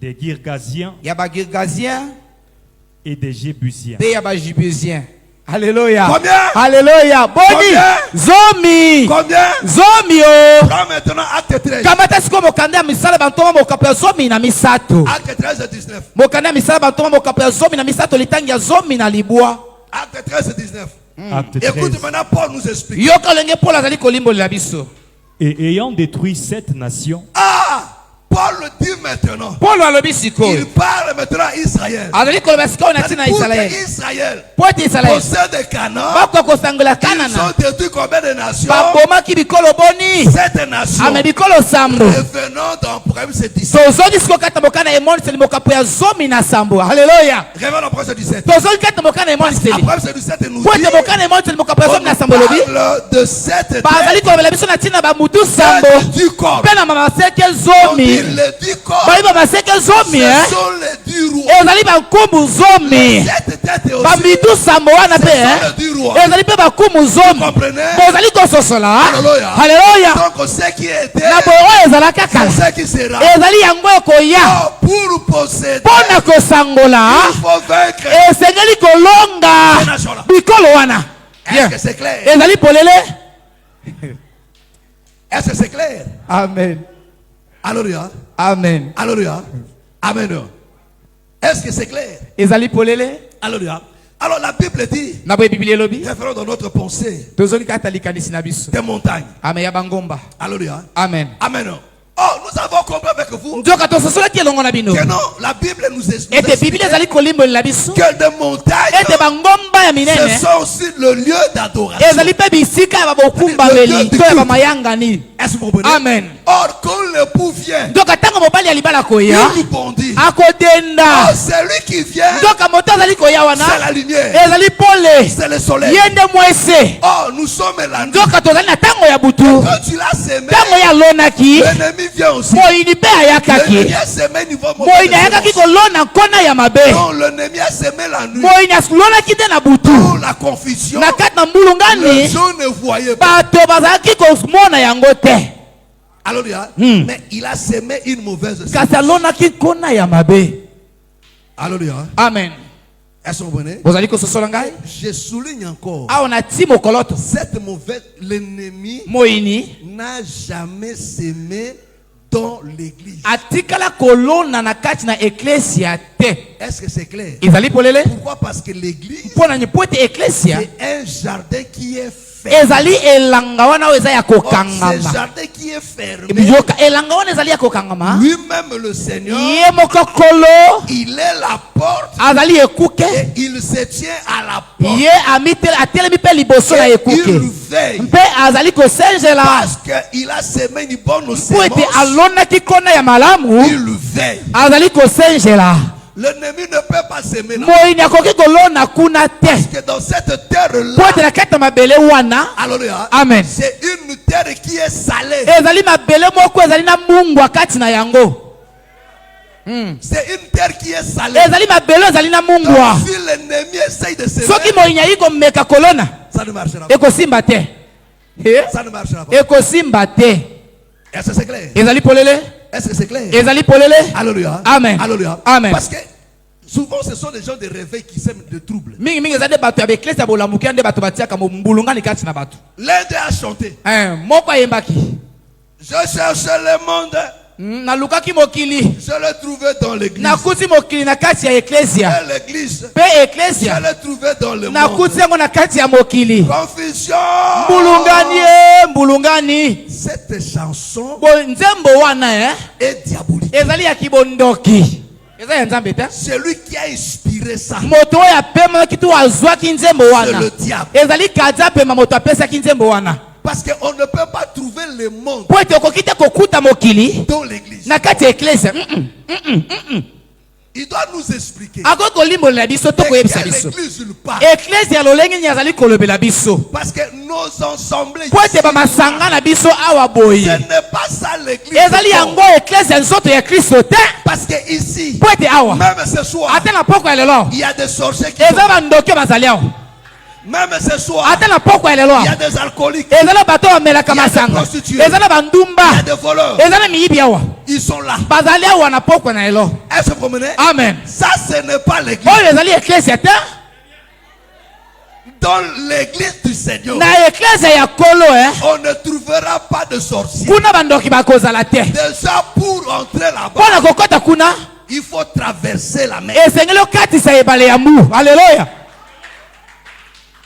Des Girgasiens. Yaba Girgasiens. Et des Jébusiens. Des Yaba Jébusiens. Alléluia. Combien? Alléluia. Boni. Combien? Zomi. Combien? Zomi. Prends maintenant acte 13. Kamata siko mokanda misala bantoma mokapo ya zomi na misato. Acte 13 et 19. Mokanda misala bantoma mokapo ya zomi na misato litangi ya zomi na libwa. Acte 13 et 19. Acte 13. Écoute maintenant, Paul nous explique. Yoka lenge Paul azali kolimbo la biso. Et ayant détruit 7 nations. Paul dit maintenant. Paul alobi siko. Il parle maintenant à Israël. Azali koloba siko na tina Israël. Pour Israël. Possède des Canaan. Bako kosangola Canaan. Ils ont détruit combien de nations? Baboma ki bikolo boni. 7 nations. Ame bikolo sambo. Revenons dans Proverbe 17. Tozoli siko kata mokana emoni seli mokapo ya zomi na sambo. Alléluia. Revenons au Proverbe 17. Tozoli kata mokana emoni seli. Proverbe 17 nous dit. Pour mokana emoni seli mokapo ya zomi na sambo lobi. Parle de 7 bazali kolobela biso na tina ba mutu sambo. Pe na mama seke zomi. Le corps. Ce sont les 10 rois. ezali bakumu zomi bamitu sambo wana pe ezali pe bakumu zomi bozali kososola. Haleluya. Na boyo ezalaka kala ezali yango ekoya mpona kosangola esengeli kolonga bikolo wana. Ezali polele. Est-ce que c'est clair? Amen. Alléluia. Amen. Alléluia. Amen. Est-ce que c'est clair? Ezali polele. Alléluia. Alors la Bible dit, référons dans notre pensée, des montagnes. Alléluia. Amen. Amen. Oh, nous avons compris avec vous que non, la Bible nous explique que des montagnes, ce sont aussi le lieu d'adoration. Est-ce que vous comprenez? Amen. Or, quand l'époux vient, il rebondit. Oh, c'est lui qui vient. C'est la lumière. C'est le soleil. Oh, nous sommes la nuit. Quand tu l'as sémé, l'ennemi vient aussi. L'ennemi a semé niveau mauvais. Non, l'ennemi a semé la nuit. Pour la confusion, les gens ne voyaient pas. Alléluia. Mais il a semé une mauvaise semence. Alléluia. Amen. Est-ce que vous comprenez? Je souligne encore. Cette mauvaise, l'ennemi n'a jamais semé dans l'église. Est-ce que c'est clair? Pourquoi? Parce que l'église, c'est un jardin qui est fermé. Ce jardin qui est fermé, lui-même le Seigneur, il est la porte et il se tient à la porte. Et il veille parce qu'il a semé une bonne semence. Il veille. L'ennemi ne peut pas semer là. Parce que dans cette terre-là, Amen. c'est une terre qui est salée. C'est une terre qui est salée. Donc, si l'ennemi essaye de semer, ça ne marchera pas. Ça ne marchera pas. Est-ce que c'est clair? Est-ce que c'est clair? Alléluia. Amen. Alléluia. Amen. Parce que souvent ce sont des gens de réveil qui sèment de troubles. L'un d'eux a chanté. Je cherchais le monde. Je l'ai trouvé dans l'église. Et l'église, je l'ai trouvé dans le monde. Confusion. Cette chanson est diabolique. C'est lui qui a inspiré ça. C'est le diable. Parce qu'on ne peut pas trouver le monde dans l'église. Il doit nous expliquer de quelle église il parle. Parce que nos assemblées, ce n'est pas ça l'église. Parce que ici, même ce soir, il y a des sorciers qui sont là. Même ce soir, il y a des alcooliques, il y a des prostituées, il y a des voleurs. Ils sont là. Est-ce que vous comprenez? Amen. Ça, ce n'est pas l'église. Dans l'église du Seigneur, on ne trouvera pas de sorciers. Déjà, pour entrer là-bas, il faut traverser la mer. Alléluia.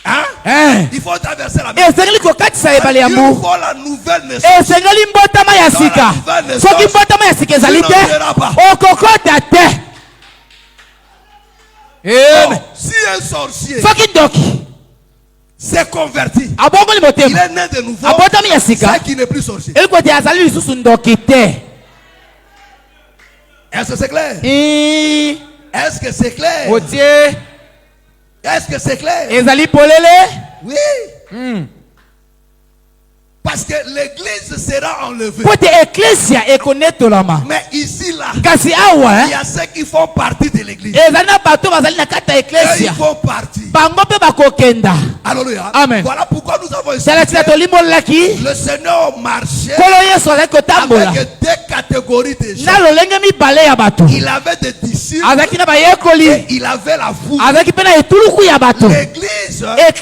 Hein? Il faut traverser la mer. Il faut la nouvelle naissance. Si un sorcier s'est converti, il est né de nouveau, c'est qu'il n'est plus sorcier. Est-ce que c'est clair? Est-ce que c'est clair? Est-ce que c'est clair? Oui. Parce que l'église sera enlevée. Mais ici là, il y a ceux qui font partie de l'église. Ils font partie. Alléluia. Amen. Voilà pourquoi nous avons expliqué. Le Seigneur marchait avec deux catégories de gens. Il avait des disciples et il avait la foule. L'église était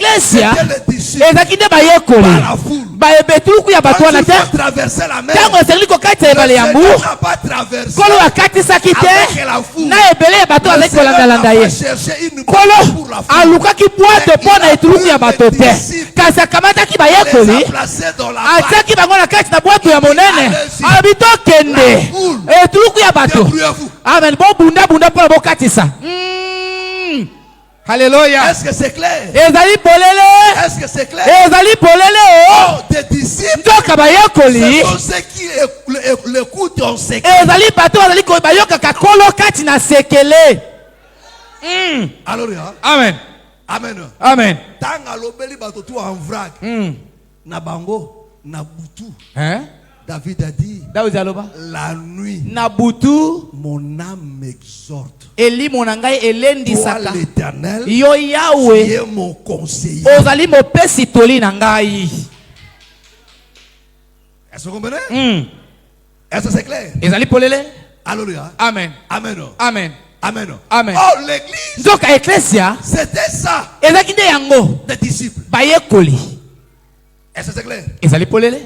les disciples, pas la foule. Quand il faut traverser la mer, le Seigneur n'a pas traversé avec la foule. Le Seigneur n'a pas cherché une boîte pour la foule. Il a pris les disciples, les a placés dans la barque. Débrouillez-vous. Alléluia. Est-ce que c'est clair? Est-ce que c'est clair? Oh, des disciples, ce sont ceux qui l'écoutent en secret. Alléluia. Amen. Amen. Amen. Tant alobeli batotu en vrac. Na bango, na butu. David a dit, la nuit, mon âme m'exhorte. Toi, l'Éternel, tu es mon conseiller. Est-ce que vous comprenez? Est-ce que c'est clair? ezali polele. Alléluia. Amen. Amen. Amen. Amen. Amen. Oh, l'église, Donc ecclesia c'était ça, ezalaki nde yango des disciples. bayekoli. Est-ce que c'est clair? Ezali polele.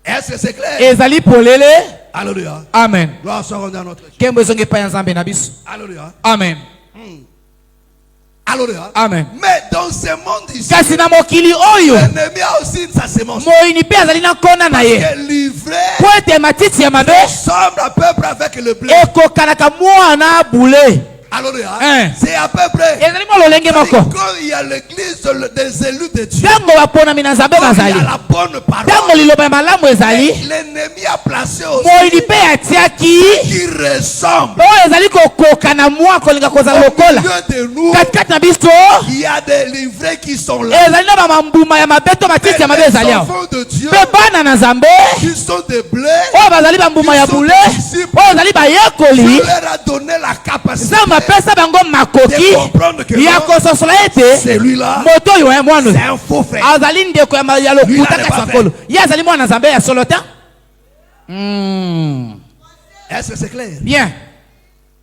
Est-ce que c'est clair? Ezali polele. Alléluia. Amen. Gloire soit rendue à notre Dieu. Kembo ezongi epai ya Nzambe na biso. Alléluia. Amen. Alléluia. Amen. Mais dans ce monde ici, Kasi na mokili oyo l'ennemi a aussi sa sémence. moyini mpe azali na nkona na ye Qui est livré po ete matiti ya mabe ressemble à peu près avec le blé. ekokanaka mwana bule. Alléluia. Hein. C'est à peu près. ezali mwa lolenge moko. Quand il y a l'église des élus de Dieu, ntango baponami na Nzambe quand il y bazali, a la bonne ntango parole, liloba ya malamu ezali, l'ennemi a placé aussi moyini mpe atiaki qui ressemble. oyo ezali kokoka na mwa kolinga kozala Au lokola milieu de nous, katikati na biso. il y a des livrés qui sont là. ezali na bamambuma ya mabe to matiti ya mabe Les ezali awa enfants de Dieu mpe bana na Nzambe qui sont des blés, oyo bazali bambuma ya bule oyo ezali bayekoli. Dieu leur a donné la capacité Nzambe apesa bango de makoki comprendre que ya non, kososola ete celui-là, moto oyo ya mwana c'est oyo un faux frère. azali ndeko ya Lui, il lokuta a kasi pas nkolo ye azali mwana Nzambe ya solo te. Est-ce que c'est clair? Bien.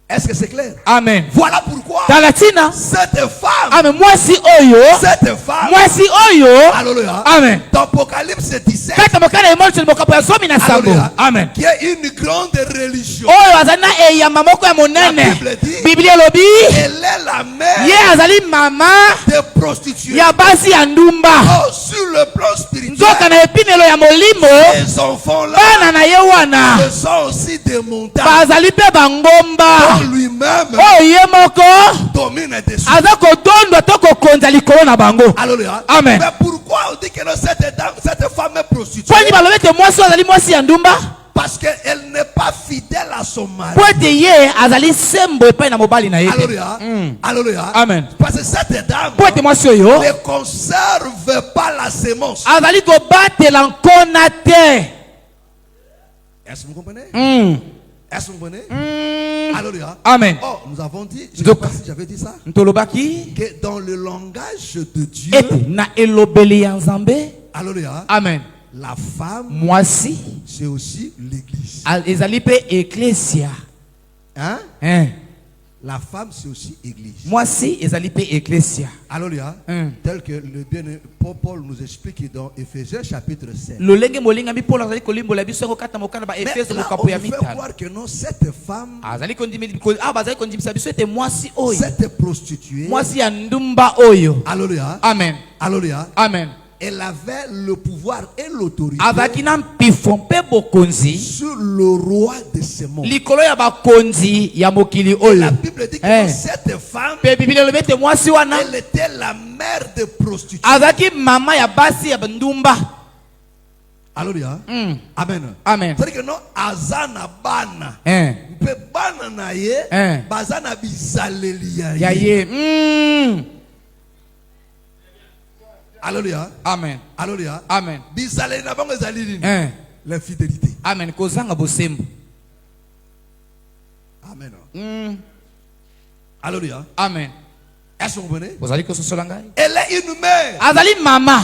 Est-ce que c'est clair? Amen. Voilà pourquoi Talatina. cette femme, Amen. Mwasi oyo. cette femme, Mwasi oyo. alléluia, Amen. dans Apocalypse 17, Kata mokana emoli tuli mokapo ya zomi na sambo. alléluia, Amen. qui est une grande religion. Oyo azali na eyamba moko ya monene. La Bible dit, Biblia elobi elle est la mère ye azali mama des prostituées. ya basi ya ndumba. Oh, sur le plan spirituel, Nzoka na epimelo ya molimo ces enfants-là, bana na ye wana ce sont aussi des montagnes. bazali mpe bangomba Dont lui-même oyo ye moko domine dessus. aza kodondwa to kokonza likolo na bango. Alléluia. Amen. Mais pourquoi on dit que non, cette femme est prostituée? Poni balobi ete mwasi oyo azali mwasi ya ndumba Parce qu'elle n'est pas fidèle à son mari. po ete ye azali sembo epai na mobali na ye te. Alléluia. Alléluia. Amen. Parce que cette dame Po ete mwasi oyo ne conserve pas la sémence. azali kobatela nkona te. Est-ce que vous comprenez? Est-ce que vous comprenez? Alléluia. Amen. Oh, nous avons dit, je ne sais Donc, pas si j'avais dit ça, ntolobaki que dans le langage de Dieu, ete na elobeli ya Nzambe. alléluia, Amen. la femme, Mwasi c'est aussi l'église. ezali mpe eklesia. Hein? Hein. La femme, c'est aussi église. Mwasi ezali mpe eklesia. Alléluia. Tel que le bien Paul nous explique dans Éphésiens chapitre 7. lolenge molingami Paul azali kolimbola biso ekokata mokanda ba Mais Efeso là, on mokapo ya veut mitano. voir que non, cette femme, Azali bazali kondimisa biso ete mwasi oyo cette prostituée, mwasi ya ndumba oyo. alléluia, Amen. alléluia, Amen. elle avait le pouvoir et l'autorité azalaki na mpifo mpe bokonzi sur le roi de ce monde. likolo ya bakonzi ya mokili Et oyo. la Bible dit que Eh. cette femme, Mpe Biblia elobi ete mwasi wana elle était la mère de prostituées. azalaki mama ya basi ya ndumba. Alléluia. Amen. Amen. C'est-à-dire que non, azana bana. Mpe bana na ye, bazana bizaleli ya Ya ye. ye. Alléluia. Amen. Alléluia. Amen. Bizaleli na bango ezali nini? L'infidélité. Amen. Kozanga bosembo. Amen. Alléluia. Amen. Est-ce que vous comprenez? Ozali kososola ngai. Elle est une mère Azali mama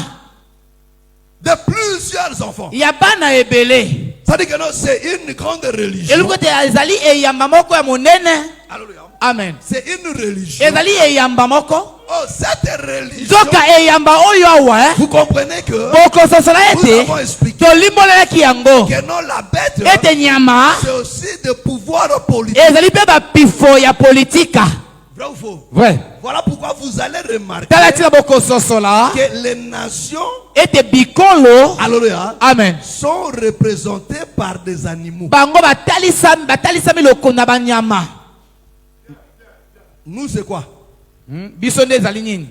de plusieurs enfants. ya bana ebele. Ça dit que non, c'est une grande religion. Eluko te ezali eyamba moko ya monene. Alléluia. Amen. C'est une religion. Ezali eyamba moko. Oh, cette religion. Zoka eyamba oyo awa Vous comprenez que bokososola nous ete avons expliqué tolimbolelaki yango que non, la bête, ete nyama c'est aussi de pouvoir politique. ezali mpe bapifo ya politika. Vrai ou faux? Vrai. Voilà pourquoi vous allez remarquer Tala tina bokososola que les nations, ete bikolo. alléluia, Amen. sont représentées par des animaux. Bango batalisami lokonda banyama. Nous, c'est quoi? Biso nde ezali nini?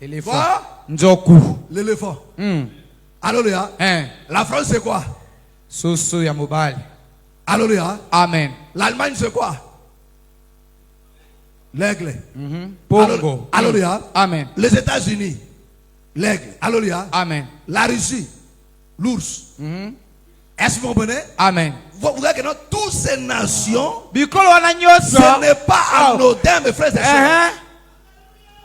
Elephant. Quoi? Nzoku. L'éléphant. Alléluia. La France, c'est quoi? Soso ya mobali. Alléluia. Amen. L'Allemagne, c'est quoi? L'aigle. Pongo. Alléluia. Amen. Les États-Unis, l'aigle. Alléluia. Amen. La Russie, l'ours. Est-ce que vous comprenez? Amen. Vous voyez que non, toutes ces nations, Bikolo wana nyoso. ce n'est pas anodin, mes frères et sœurs.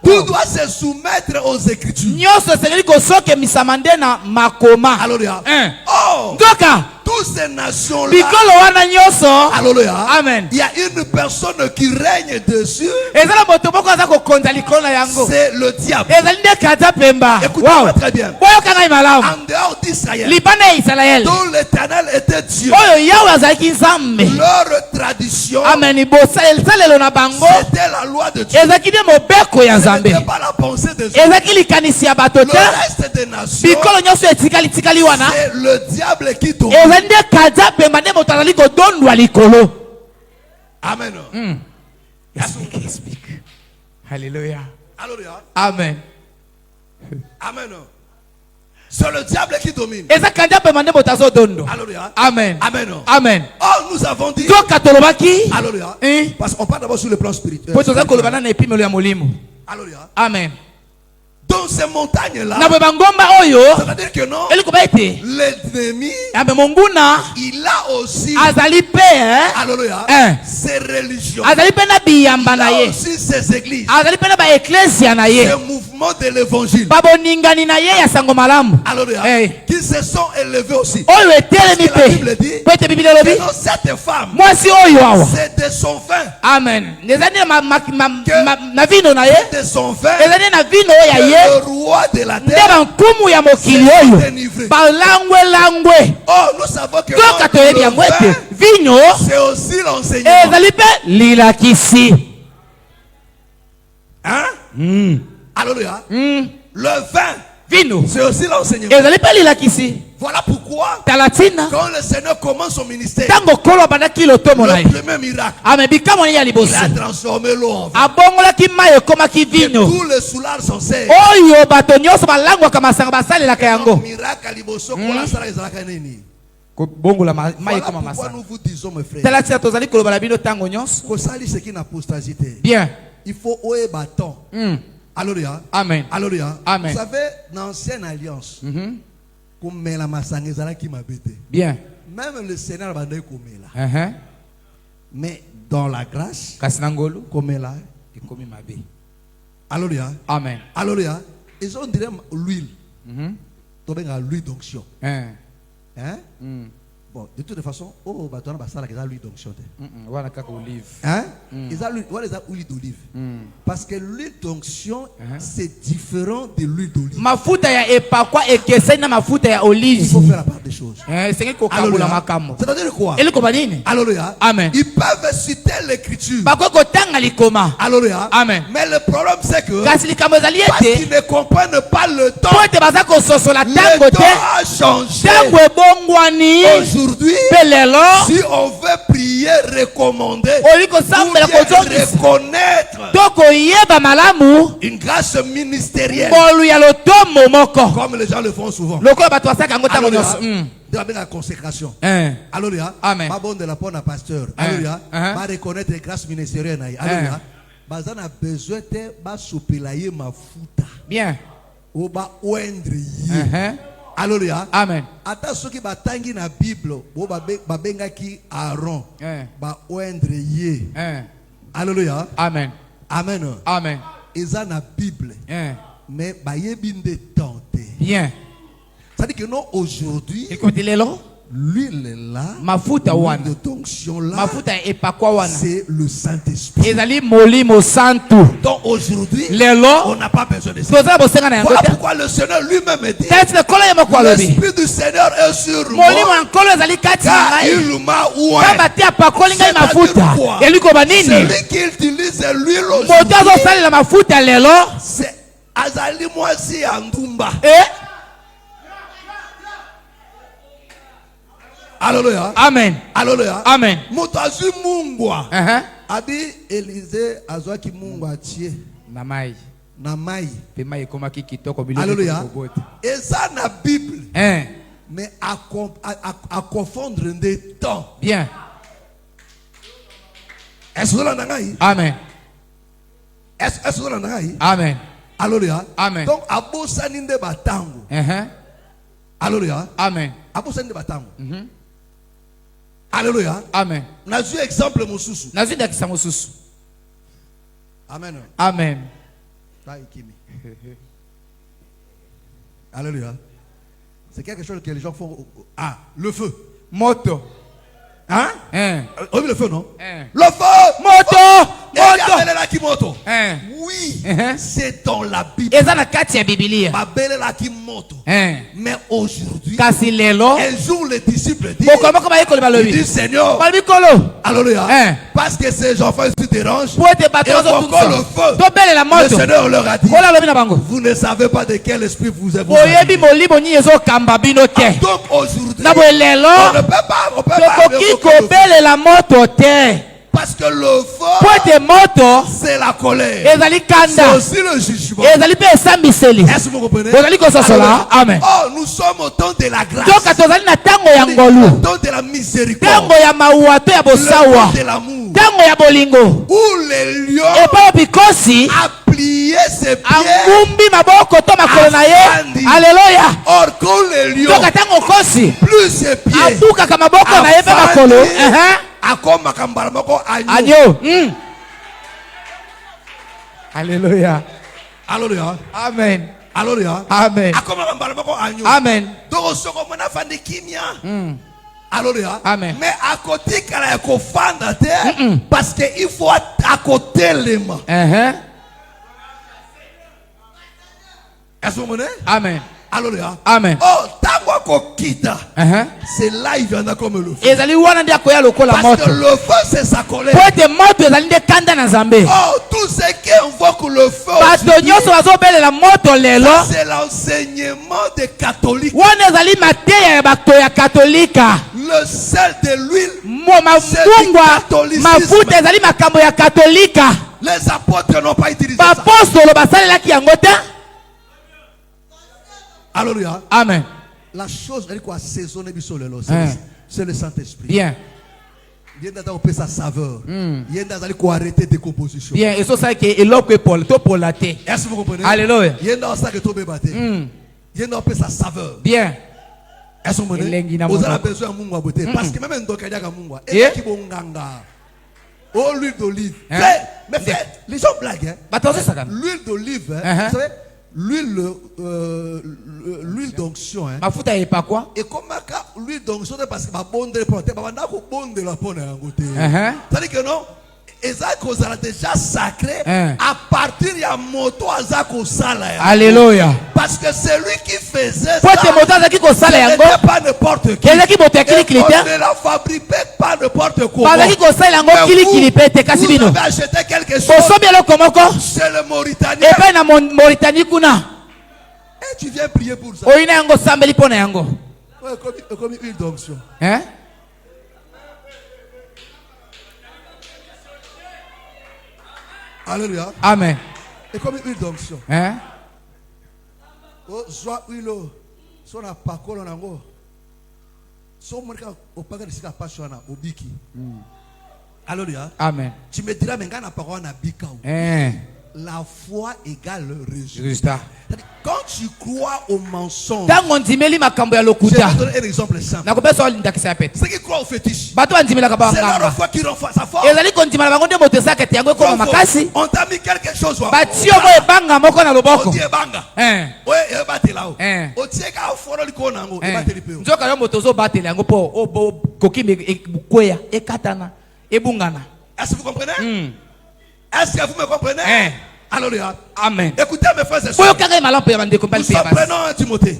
Tout doit se soumettre aux Écritures. Nyoso esengeli kosoke misamande na makoma. Alléluia. Oh, Nzoka. tout toutes ces nations-là, bikolo wana nyonso, alléluia, amen, il y a une personne qui règne dessus, ezala moto moko aza kokonza likolo na yango, c'est le diable. ezali nde kata pemba. Écoutez-moi très bien. Boyoka ngai malamu, En dehors d'Israël, libanda ya Israel, dont l'Éternel était Dieu, oyo yawe azalaki nzambe, leur tradition, amen, esalelo na bango c'était la loi de Dieu. ezalaki nde mobeko ya Ce nzambe, n'était pas la pensée des hommes. ezalaki likanisi ya bato Le te, reste des nations, bikolo nyonso etikali wana, c'est le diable qui domine. ezali nde kata pemba nde moto azali kodondwa likolo. Amen. Speak. Hallelujah. Alléluia. Amen. Amen. C'est le diable qui domine. Eza kanda pemba nde moto azodondo. Alléluia. Amen. Amen. Amen. Oh, nous avons dit. Toka tolobaki, Alléluia. Parce qu'on parle d'abord sur le plan spirituel. po toza kolobana na epimelo ya molimo. Alléluia. Amen. Dans ces montagnes-là, Na bangomba oyo, c'est-à-dire que non, eli koba ete, l'ennemi, abe monguna il a aussi, azali pe, alléluia, ses religions, azali pe na biyamba il na a ye, aussi ses églises, azali pe na ba eklesia na ye, ses mouvements de l'évangile, baboningani na ye ya sango malamu, alléluia, qui se sont élevés aussi. oyo etelemi Parce que la Bible dit pe, po ete Biblia elobi, que non, cette femme, mwasi oyo awa, c'est de son vin, amen, ezali na vino na ye, de son vin, ezali na vino oyo ya ye, le roi de la nde terre. bankumu ya mokili oyo balangwe. Oh, nous savons que Toka toyebi yango ete le vin, vino c'est aussi l'enseignement. ezali pe lilakisi. Hein? Alléluia. Le vin, Vino c'est aussi l'enseignement. ezali pe lilakisi. Voilà pourquoi, Talatina quand le Seigneur commence son ministère, tango kolo abandaki lotomo na ye, le premier miracle, ame bikamwa ya liboso, il a transformé l'eau en vin. abongolaki mai ekomaki vino Tous les soulards sont serres. oyo bato nyonso balangwaka masanga basalelaka yango. Miracle à liboso, pour la salle, ils ont nini. Kobongola mai Voilà ekoma pourquoi masanga. nous vous disons, mes frères, Tala tina tozali koloba na bino tango nyonso. Kosali c'est qu'une apostasité. Bien. Il faut oe bâton. Alléluia. Amen. Alléluia. Amen. Vous savez, dans l'ancienne alliance, comme la masanga ezala qui m'a bêté. Bien. Même le Seigneur va dire comme là. Mais dans la grâce, Kasi nangolo comme là. ekomi mabe. Alléluia. Amen. Alléluia. Ils ont dirait l'huile. Tobenga l'huile d'onction. Hein? Bon, de toute façon, oh, bah, tu as l'huile d'onction. Wana kaka olive. Hein? Ils ont l'huile d'olive. Parce que l'huile d'onction, c'est différent de l'huile d'olive. Mafuta ya epakwa ekeseni na mafuta ya Il olive. faut faire la part des choses. Sengi kokangula makambo. C'est-à-dire quoi? Eliko banini? Alléluia. Amen. Ils peuvent citer l'écriture. Bako kotanga likoma. Alléluia. Amen. Mais le problème c'est que Kasi likambo ezali parce ete qu'ils ne comprennent pas le temps. po ete baza kososola tango Le temps te. a changé. Tango ebongwani. Aujourd'hui, Pe lelo si on veut prier, recommander, oli kosambela ou bien kozongisa reconnaître to koyeba malamu une grâce ministérielle, ngolu ya lotomo moko comme les gens le font souvent. lokola bato basaka yango ntango nyonso. De la consécration. Eh. Alléluia. Amen. Pas bon de la bonne pasteur. Alléluia. Va reconnaître les grâces ministérielles. Alléluia. Bazan a besoin de soupilayer ma fouta. Bien. Ou ba oindre yi. Alléluia. Amen. Ata soki batangi na Bible, bo ba benga ki Aaron. Ba oindre yi. Alléluia. Amen. Amen. Amen. Eza na Bible. Mais ba yebi nde tente. Bien. C'est-à-dire que non, aujourd'hui, Écoutez lelo l'huile là, mafuta wana l'huile de donction là, mafuta epakwa wana c'est le Saint-Esprit. ezali molimo santu. Donc aujourd'hui, Lelo on n'a pas besoin de ça. tozala bosenga na yango Voilà te. pourquoi le Seigneur lui-même dit, Tati lekolo ye moko alobi l'Esprit du Seigneur est sur molimo moi, ya nkolo ezali kati na car ngai il m'a oint. kamba te apakoli ngai mafuta. Elikoba nini? Celui qui utilise l'huile Moto aujourd'hui, azosalela mafuta lelo c'est Azali Mwasi Andumba. Alléluia. Amen. Alléluia. Amen. Motazu Mungwa. Abi Élisée azwaki Mungwa tie na mai na mai. pe mai ekomaki kitoko biloko Alléluia. kobote. Et ça na Bible. Mais à confondre des temps. Bien. Est-ce que vous avez Amen. Est-ce que vous avez Amen. Alléluia. Amen. Donc abosani nde batango. Alléluia. Amen. Abosani nde batango. Alléluia. Amen. Nazu exemple mosusu. Nazu ndakisa mosusu. Amen. Amen. Alléluia. C'est quelque chose que les gens font. Ah, le feu. Moto. Hein? Oui, le feu, non? Le feu! Moto! Et regardez là qui moto. Hein? Oui, c'est dans la Bible. Eza na kati ya Biblia. Babele là qui moto. Mais aujourd'hui, Kasi lelo. un jour les disciples disent, Bokoma koma yekoli ils balobi. disent Seigneur, Balobi kolo. alléluia, Parce que ces enfants se dérangent. Pour être battu Et encore le feu. Tobele la Le moto. Seigneur leur a dit, Kola lobi na bango. vous ne savez pas de quel esprit vous êtes. Oyebi molimo nyi ezo kamba bino te. Donc aujourd'hui, Na boelelo. on ne peut pas Tokoki kobele la moto te. parce que le feu, Pour être moto. c'est la colère. Ezali C'est kanda. aussi le jugement. Ezali pe esambiseli. Est-ce que vous comprenez? Bozali kososola. Amen. Oh, nous sommes au temps de la grâce. Toka tozali na tango ya ngolu. Au temps de la miséricorde. Tango ya maua to ya Le bosawa. temps de l'amour. Tango ya bolingo. Où les lions Epa bikosi. a plié ses pieds. Angumbi maboko to makolo na ye. Alléluia. Or quand les lions Toka tango kosi. plus ses pieds. Abuka kama maboko na ye pe makolo. Akoma kambala moko agneau. Agneau. Alléluia. Alléluia. Amen. Alléluia. Amen. Akoma kambala moko agneau. Amen. Donc soko mona fandi kimia. Alléluia. Amen. Mais à côté kala ya kofanda te parce que il faut à côté les mains. Est-ce que vous comprenez? Amen. Alléluia. Amen. Oh, tango kokita. C'est là il viendra comme le feu. Ezali wana ndia koya lokola Parce moto. que le feu c'est sa colère. Po ete moto ezali nde kanda na Nzambe. Oh, tout ce qui invoque le feu, Bato nyonso bazobelela moto lelo. c'est l'enseignement des catholiques. Wana ezali mateya ya bato ya katolika. Le sel de l'huile, Mafungwa mafuta ezali makambo ya katolika. les apôtres n'ont pas utilisé ça. Bapostolo basalelaki yango te. Alléluia. Amen. La chose, elle est quoi? Saisonner c'est le Saint-Esprit. Bien. Il y a un peu sa saveur. Il y a un arrêter décomposition. Bien. Et ça c'est que eloko epol to polate. Est-ce que vous comprenez? Alléluia. Il y a un ça que tu peux battre. Il y a un peu sa saveur. Bien. Est-ce que vous comprenez? Vous avez besoin de mungwa beauté. Parce que même un doka diaga mungwa. Et qui bon ganga. Oh, l'huile d'olive. Mais frère, les gens blaguent. L'huile d'olive, vous savez, l'huile d'onction. Mafuta et pas quoi? Et comme l'huile d'onction, parce que ma bonne de la bonne c'est-à-dire que non, Ezako sera déjà sacré à partir de la moto Azako Sala. Alléluia. Parce que c'est lui qui faisait ça. Ce n'était pas n'importe qui. Et on ne la fabriquait pas n'importe quoi. Mais vous avez acheté quelque chose. C'est le Mauritanien. Et tu viens prier pour ça. Comme huile d'onction. Alléluia. Amen. Et comme huile d'onction. Oh, soit huile. Soit na pakolo nango. Soit marqué au paga de sika passion au biki. Alléluia. Amen. Tu me diras mais quand na parole na bika. La foi égale le résultat. Quand tu crois au mensonge, je vais te donner un exemple simple. Ceux qui croient au fétiche, c'est leur foi qui renforce sa foi. On t'a mis quelque chose. On dit banga. Oui, il va te là-haut. On dit qu'il faut le connaître. Il va te l'épée. Est-ce que vous comprenez? Est-ce que vous me comprenez? Alléluia. Amen. Écoutez mes frères et sœurs. Nous sommes prenons un Timothée.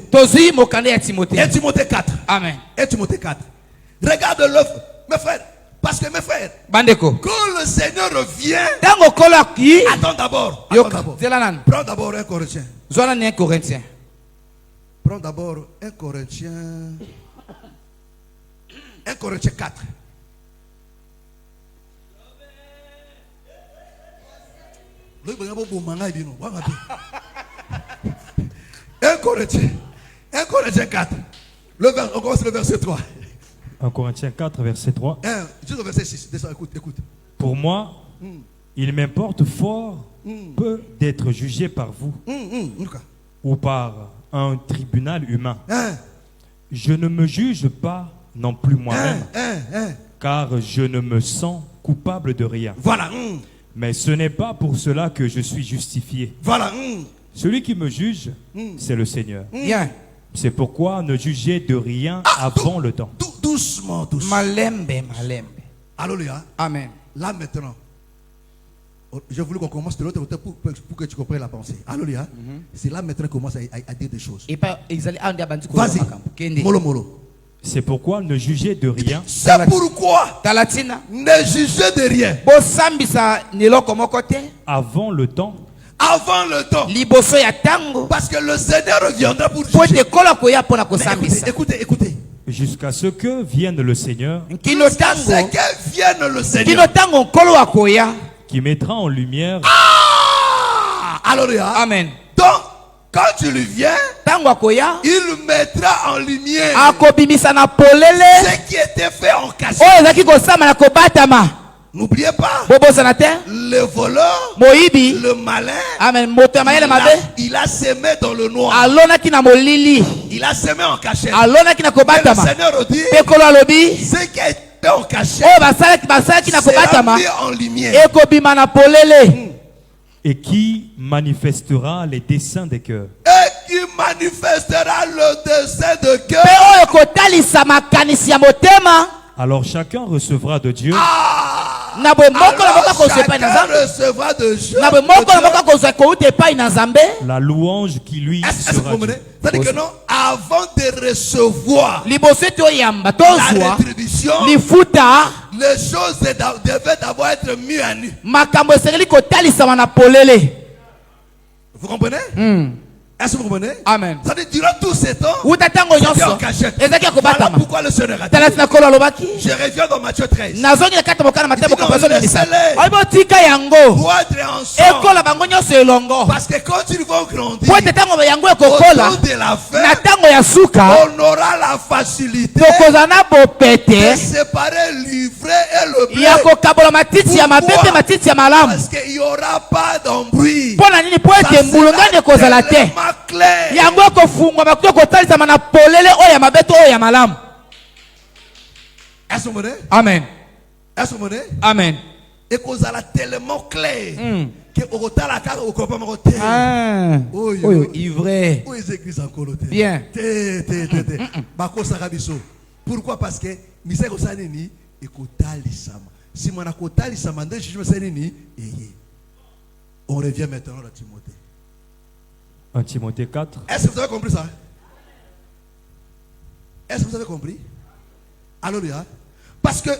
Et Timothée 4. Amen. Et Timothée 4. Regarde l'œuvre. Mes frères. Parce que mes frères. Quand le Seigneur revient. Attends d'abord. Prends d'abord un Corinthien. Prends d'abord un Corinthien. 1 Corinthiens 4. Un Corinthiens 4. On commence le verset 3. 1 Corinthiens 4, verset 3. Juste le verset 6. Écoute. Pour moi, il m'importe fort peu d'être jugé par vous ou par un tribunal humain. Je ne me juge pas non plus moi-même, car je ne me sens coupable de rien. Voilà. Mais ce n'est pas pour cela que je suis justifié. Voilà. Celui qui me juge, c'est le Seigneur. C'est pourquoi ne jugez de rien avant le temps. doucement, doucement. Malembe. Alléluia. Amen. Là maintenant, j'ai voulu qu'on commence de l'autre côté pour que tu comprennes la pensée. Alléluia. C'est là maintenant qu'on commence à dire des choses. Vas-y. Molo. C'est pourquoi ne jugez de rien. C'est pourquoi ne jugez de rien. Avant le temps. Avant le temps. Parce que le Seigneur reviendra pour juger. Écoutez. Jusqu'à ce que vienne le Seigneur. Jusqu'à ce que vienne le Seigneur. Qui mettra en lumière. Alléluia. Amen. Donc, quand tu lui viens, il mettra en lumière ce qui était fait en cachette. N'oubliez pas, le voleur, le malin, il a semé dans le noir. Il a semé en cachette. Et le Seigneur dit, ce qui était en cachette sera mis en lumière. Et qui manifestera les desseins des cœurs. Et qui manifestera le dessein de cœur. Alors chacun recevra de Dieu. Chacun recevra de Dieu la louange qui lui sera due. C'est-à-dire que non, avant de recevoir la rétribution, les choses devaient d'abord être mises à nu. Vous comprenez? Est-ce que vous comprenez? Amen. C'est-à-dire durant tous ces temps, c'était en cachette. Voilà pourquoi le Seigneur a dit. Je reviens dans Matthieu 13. Il dit non, laissez-les pour être ensemble. Parce que quand ils vont grandir, au temps de la fin, on aura la facilité de séparer l'ivraie et le blé. Pourquoi? Parce qu'il n'y aura pas d'embrouille. Ça sera tellement clair. Est-ce que vous comprenez? Amen. Est-ce que vous comprenez? Amen. Et qu'on a tellement clair que au retard la carte au copain côté. Ivraie. Où les églises encore l'autre? Bien. Bako sarabiso. Pourquoi? Parce que misé ko sanini et ko talisama. Si mon ko talisama ndé jugement sanini on revient maintenant à Timothée. 1 Timothée 4. Est-ce que vous avez compris ça? Est-ce que vous avez compris? Alléluia. Parce que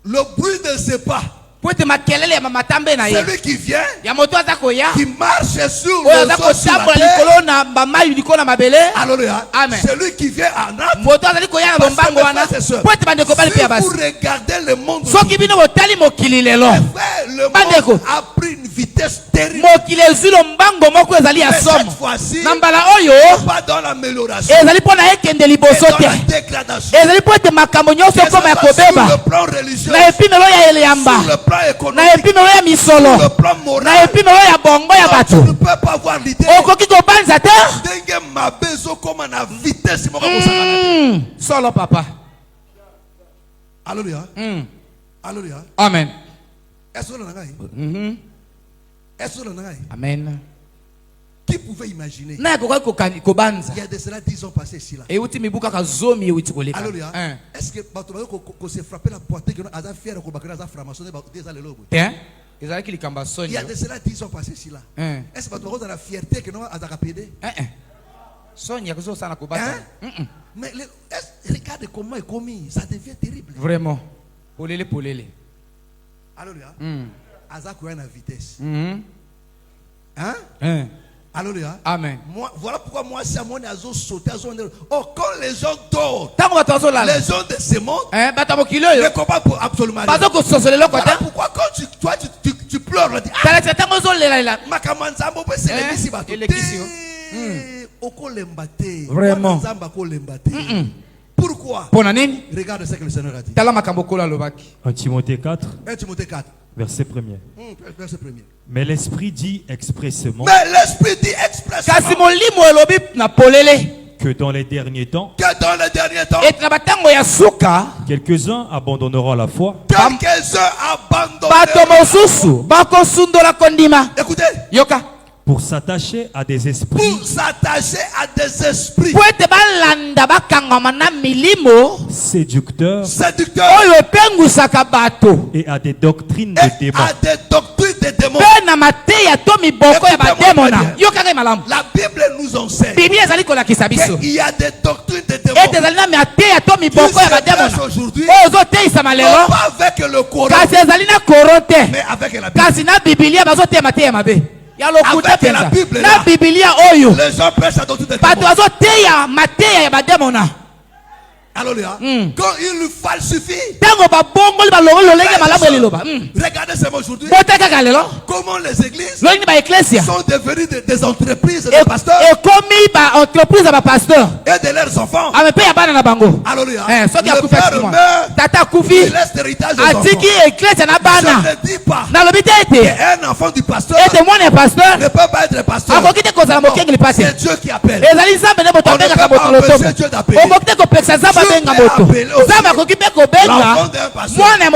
le bruit ne sait pas. Celui qui vient, qui marche sur le sol sur la terre. Alléluia. Celui qui vient en âme. Si vous regardez le monde, le monde a pris une vitesse terrible. Mais cette fois-ci, pas dans l'amélioration, mais dans la dégradation. Sur le plan religieux, sur le plan économique, sur le plan moral, tu ne peux pas avoir l'idée de ma besoin comme à vitesse. Solo papa. Alléluia. Alléluia. Amen. Est-ce que Amen. qui pouvait imaginer? Il y a de cela 10 ans passés ici là. Alléluia. Est-ce que qu'on s'est frappé la poitrine que nous avons fait la franc-maçon déjà le lobe? Il y a de cela 10 ans passés ici là. Est-ce que vous avez la fierté que nous avons pédé? Mais regardez comment est commis, ça devient terrible. Vraiment. Alléluia. Aza quoi na vitesse. Alléluia. Amen. Voilà pourquoi moi si à mon azo sauter quand les gens dorment, les gens de ce monde ne comprennent pas absolument rien. Voilà pourquoi quand tu pleures, vraiment. Pourquoi? Regarde ce que le Seigneur a dit. 1 Timothée 4. 1 Timothée 4. Verset 1er. Verset 1er. Mais l'Esprit dit expressément que dans les derniers temps, quelques-uns abandonneront la foi. Quelques-uns abandonneront. Écoutez. pour s'attacher à des esprits. Pour s'attacher à des esprits Séducteurs. séducteurs Et à des doctrines de et démons. à des doctrines de démons. La Bible nous enseigne qu'il y a des doctrines de démons qui se prêchent aujourd'hui, non pas avec le Coran, mais avec la Bible. Avec la Bible, là, les gens prêchent la doctrine de démons. Alléluia. Quand ils falsifient, regardez ça aujourd'hui. Comment les églises sont devenues des entreprises de pasteurs et de leurs enfants. Alléluia. Le père meurt, il laisse l'héritage aux enfants. Je ne dis pas qu'un enfant du pasteur ne peut pas être pasteur. Non, c'est Dieu qui appelle. On ne peut pas empêcher Dieu d'appeler. L'enfant d'un pasteur. Mais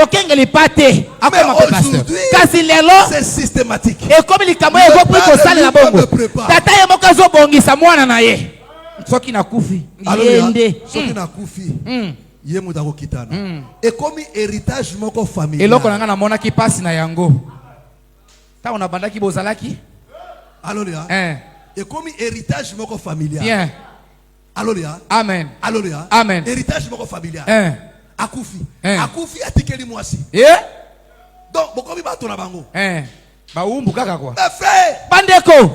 aujourd'hui, c'est systématique. Le père lui-même me prépare. Et comme héritage moko familial. Alléluia. Et comme héritage moko familial. Bien. Alléluia. Amen. Alléluia. Amen. Héritage moko familial. Akufi. Hein. Akufi atikeli mwasi. Donc, bokomi bato na bango. Mais frère,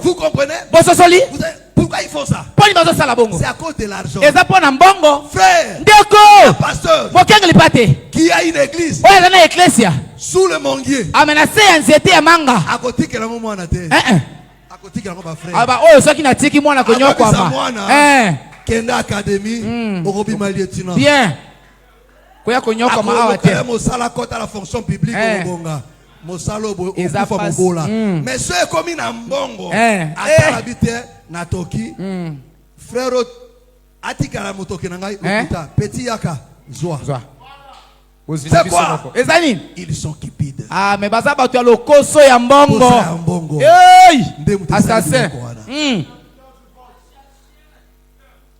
vous comprenez? Pourquoi ils font ça? C'est à cause de l'argent. Frère, un pasteur qui a une église sous le manguier. À côté que la maman a été. À côté que la maman frère. Kenda Academy, Orobi Malietina. Bien. Mosala kota la fonction publique au Bonga. Mosalo okufa mobola. Mais ceux comme na mbongo, ata habité na toki. Frère atika la motoki na ngai okuta petit yaka zoa. C'est quoi? Ils sont cupides. Ah mais baza bato ya lokoso ya mbongo. Hey! Assassin.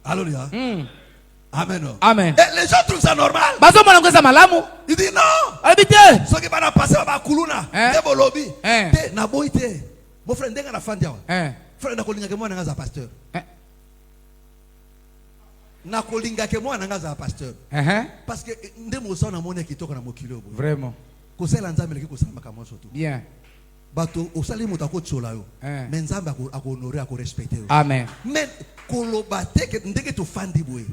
Alléluia. Amen. Amen. Et les gens trouvent ça normal. Ils disent non. Ceux qui vont passer à Kuluna, des lobby, na boité. Mon frère ndenga na fandia. Frère na kolinga ke mwana nga za pasteur. Na kolinga ke mwana nga za pasteur. Parce que ndemo so na mona kitoko na mokilo. Vraiment. Ko sela nzambe leki ko samba kama so tout. Bien. Bato osali moto akotsola yo. Mais nzambe akohonorer akorespecter yo. Amen. Mais kolobate ke ndenge to fandi boye.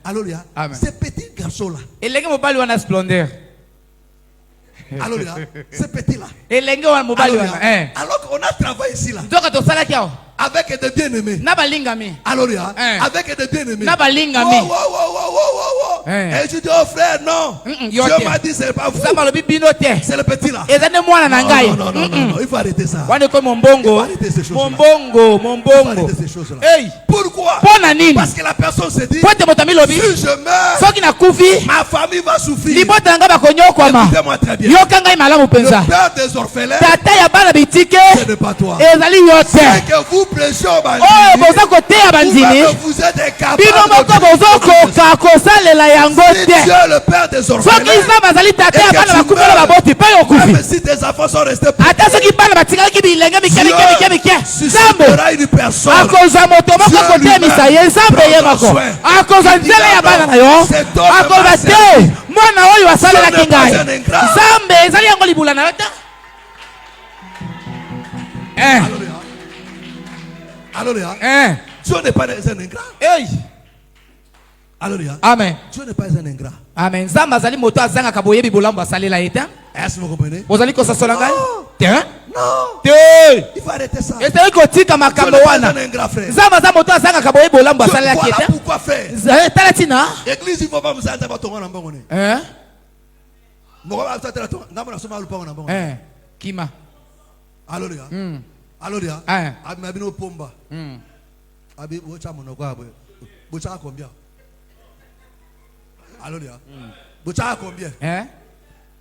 Alléluia. Ce petit garçon là. Elenge mobali wana splendeur. Alléluia. Ce petit là. Elenge wana mobali wana. Alors qu'on a travaillé ici là. Doka to sala kiao. Avec des bien-aimés. Na balingami. Alléluia. Avec des bien-aimés. Na balingami. Et je dis au frère non. Dieu m'a dit c'est pas vous. C'est le petit là. Non, il faut arrêter ça. Il faut arrêter ces choses là. Hey. Pourquoi? Parce que la personne se dit si je meurs, ma famille va souffrir. Écoutez-moi très bien. Le père des orphelins, ce n'est pas toi. C'est que vous prêchez au bandit. Vous êtes incapable de si Dieu le père des orphelins, même si tes enfants sont restés pauvres, Dieu suscitera une personne. Alléluia. Dieu n'est pas un ingrat. Alléluia. Amen. Dieu n'est pas un ingrat. Amen. Zamba zali moto azanga kaboyebi bolambo asalela eta. Est-ce que vous comprenez? Bozali ko sasola ngai? Tiens. Non. Il faut arrêter ça. Et c'est ko tika makambo wana. Zamba za moto azanga kaboyebi bolambo asalela eta. Voilà pourquoi faire. Talatina. Église il faut pas muzanda ba tonga na mbongo ne. Moko ba tatela tonga ngamo na soma lupango na mbongo. Kima. Alléluia. Alléluia. Abi mabino pomba. Abi bocha monoko abwe. Bocha combien? Alléluia. Bocha combien?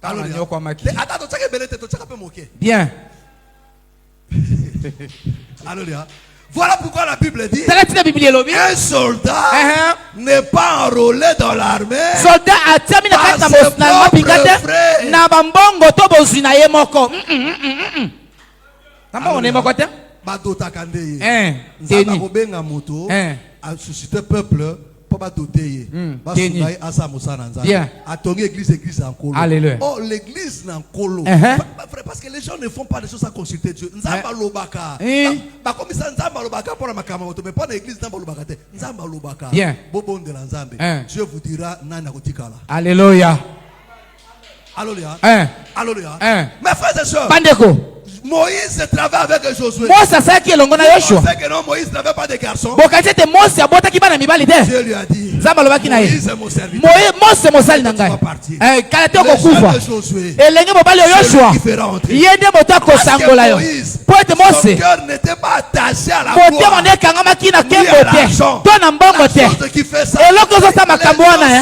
Alléluia. Attends, tu sais que belete, tu sais que moquer. Bien. Alléluia. Voilà pourquoi la Bible dit un soldat n'est pas enrôlé dans l'armée par ses propres frais. Badota kandeye. Nzamba kobenga moto a suscité peuple pour badoter. Basounaï asa musana nzamba. Atongi église en colo. Oh l'église en colo. Parce que les gens ne font pas des choses sans consulter Dieu. Nzamba lobaka. Ba comme ça nzamba lobaka pour la makama moto mais pas l'église nzamba lobaka te. Nzamba lobaka. Bobon de la nzambe. Dieu vous dira nana kotikala. Alléluia. Alléluia. Alléluia. Mes frères et sœurs. Moïse travaille avec Josué. Moïse sait que non, Moïse n'avait pas de garçon. Dieu lui a dit Moïse est mon serviteur. Moïse est mon serviteur. Son cœur n'était pas attaché à la gloire ni à l'argent. La chose qui fait ça, les gens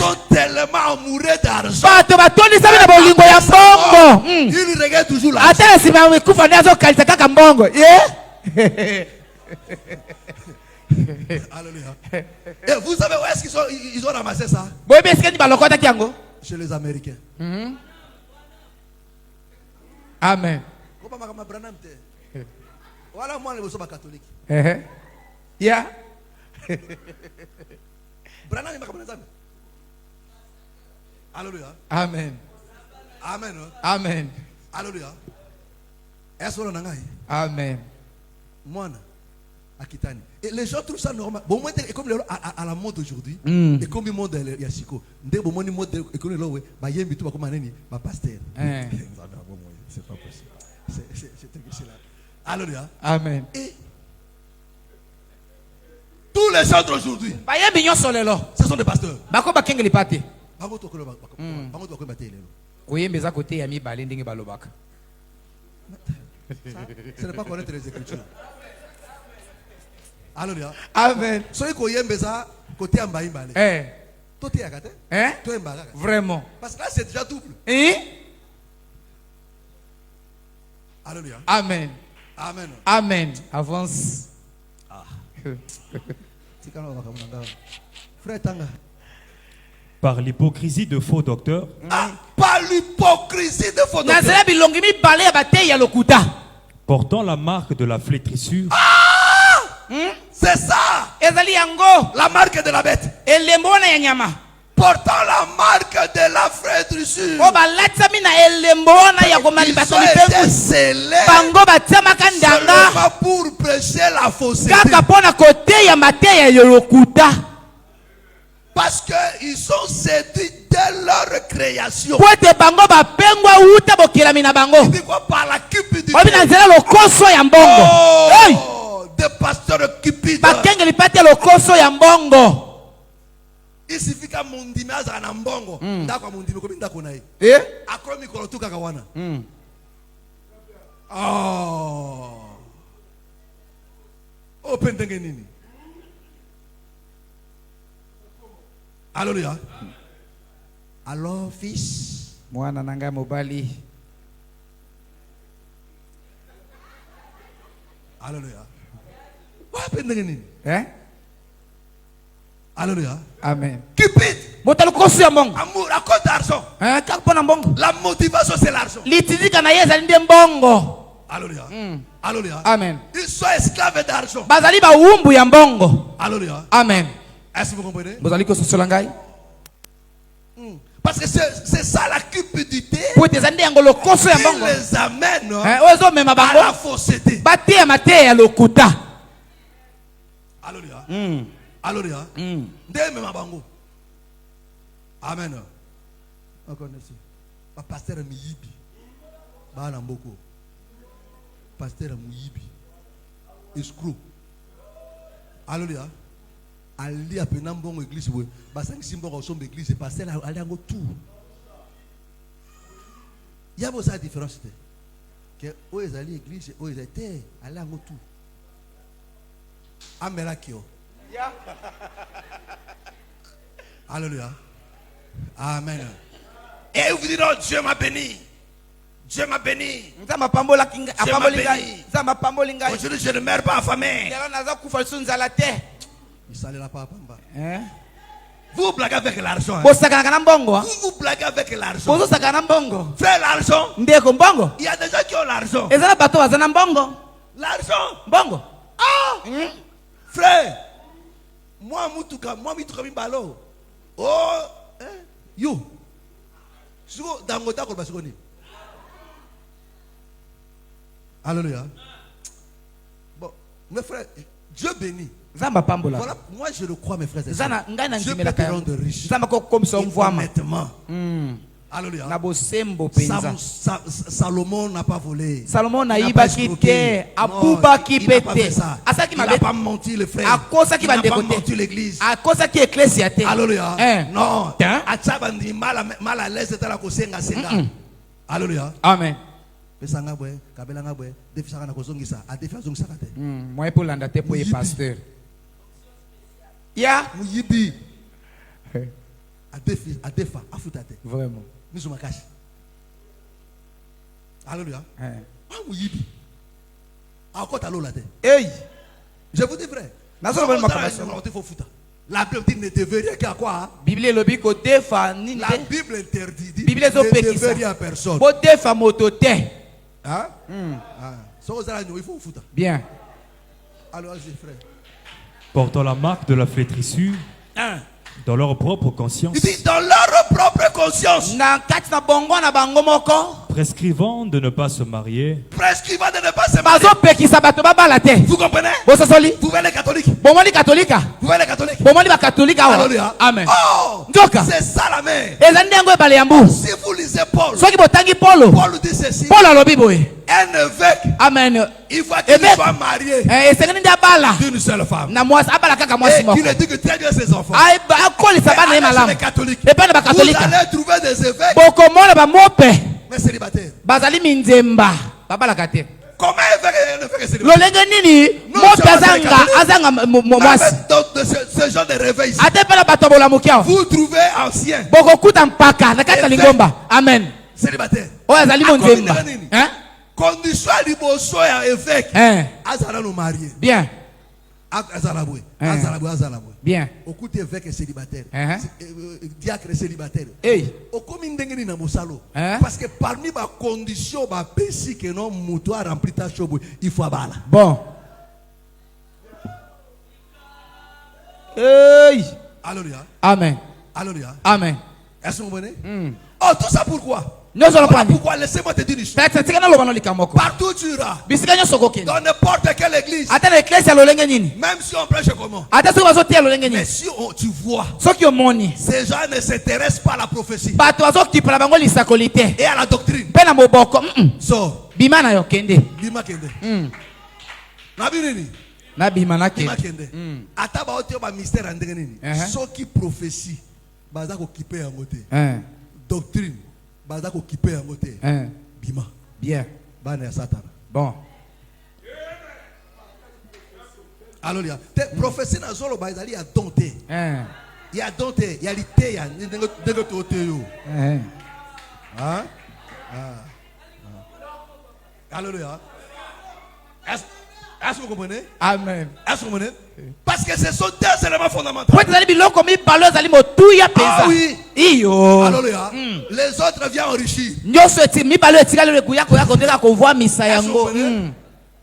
sont tellement amoureux d'argent. Il regarde toujours l'argent. Alléluia. Et vous savez où est-ce qu'ils ont ramassé ça? Chez les Américains. Amen. Voilà moi les catholiques. Yeah. Alléluia. Amen. Amen. Amen. Alléluia. Est-ce qu'on a Amen. Moi, Akitani. Et les gens trouvent ça normal. Bon, moi, comme à la mode aujourd'hui, et comme le monde de Yashiko, dès que le mode de l'école, bah, il y a un peu comme un pasteur. C'est pas possible. C'est difficile. Alléluia. Amen. Et tous les gens d'aujourd'hui, ce sont des pasteurs. Ce n'est pas connaître les Écritures. Alléluia. Amen. Vraiment. Parce que là, c'est déjà double. Alléluia. Amen. Amen. Amen. Avance. Frère Tanga. Par l'hypocrisie de faux docteurs. Par l'hypocrisie de faux docteurs. Portant la marque de la flétrissure. C'est ça. La marque de la bête. Portant la marque de la flétrissure. Ils ont été scellés seulement pour prêcher la fausseté. Parce qu'ils sont séduits de leur création. Il dit quoi? Par la cupidité. Des pasteurs cupides. Il suffit qu'à mon dimanche à Nambongo. D'accord, mon dimanche, comment d'accord naï? Akromi kolotu kakawana. Open dengenini. Alléluia. Alors, fils. Mwana nanga mobali. Alléluia. Open dengenini. Alléluia. Amen. Cupid. Amour à cause d'argent. La motivation c'est l'argent. Alléluia. Alléluia. Amen. Ils sont esclaves d'argent. Alléluia. Amen. Est-ce que vous comprenez? Parce que c'est ça la cupidité qui les amène à la fausseté. Alléluia. Alléluia. Amen. Pasteur Miyibi. Banamboko. Pasteur Miyibi. Escroc. Alléluia. Ali a penambongo église we. Basang simbo ko sombe église pasteur ali ango tout. Il y a beaucoup de différence que o ezali église o ezate ali ango tout. Amela kio. Alléluia. Amen. Et vous direz, Dieu m'a béni. Dieu m'a béni. Aujourd'hui, je ne meurs pas affamé. Vous blaguez avec l'argent. Hein? Vous blaguez avec l'argent. Frère, l'argent. Il y a des gens qui ont l'argent. L'argent. Ah! Frère, moi, Moutuka Mimbalo. Oh, you. Alléluia. Bon, mes frères, Dieu bénit. Voilà, moi je le crois, mes frères et sœurs. Dieu peut te rendre riche. Honnêtement. Alléluia. Salomon n'a pas volé. Salomon n'a pas escroqué. Il n'a pas menti, le frère. Il n'a pas menti l'église. Alléluia. Non. Mal à l'aise. Alléluia. Amen. Moi pour l'andate pour les pasteurs. Ya. Vraiment. Alléluia. Hey. Je vous dis vrai. La Bible dit ne devez rien qu'à quoi? Bible La Bible interdit. Ne devez rien à personne. Hein? Bien. Alors, frère. Portant la marque de la flétrissure dans leur propre conscience. Il dit dans leur propre conscience. Prescrivant de ne pas se marier. Prescrivant de ne pas se marier. Vous comprenez? Vous voyez les catholiques? Vous voyez les catholiques? Alléluia. Amen. Oh, c'est ça la main. Si vous lisez Paul, Paul dit ceci. Un évêque, amen, il faut qu'il soit marié d'une seule femme. Et qu'il éduque très bien ses enfants. Les catholiques, vous allez trouver des évêques mais célibataires. Comment évêque est célibataire? Ce genre de réveil ici, vous trouvez ancien amen, célibataire. Condition à l'immotion et à évêque. Azala nous marier. Bien. Bien. Au coup d'évêque est célibataire. Diacre est célibataire. Au commun d'engeni na mosalo. Parce que parmi ma condition, ma péché que non moutoir rempli ta chobo, il faut abala. Bon. Hey. Alléluia. Amen. Alléluia. Amen. Est-ce que vous comprenez? Oh, tout ça pourquoi? Voilà pourquoi, laissez-moi te dire une chose. Partout où tu iras, dans n'importe quelle église, même si on prêche comment, mais si tu vois, ces gens ne s'intéressent pas à la prophétie et à la doctrine. So, Bima kende. Bima kende. Ataba ote ba mystère andenge nini. So qui prophétie, baza ko kipe ya ngote. Doctrine baza ko kipe ya ngote. Bima. Bien. Bana ya Satan. Bon. Alléluia. Te prophétie na zolo ba ezali ya donté. Il y a donté, il y a lité ya ndenge tote yo. Hein? Alléluia. Est-ce que vous comprenez? Amen. Est-ce que vous comprenez? Parce que ce sont deux éléments fondamentaux. Ah oui. Alléluia. Les autres viennent enrichir.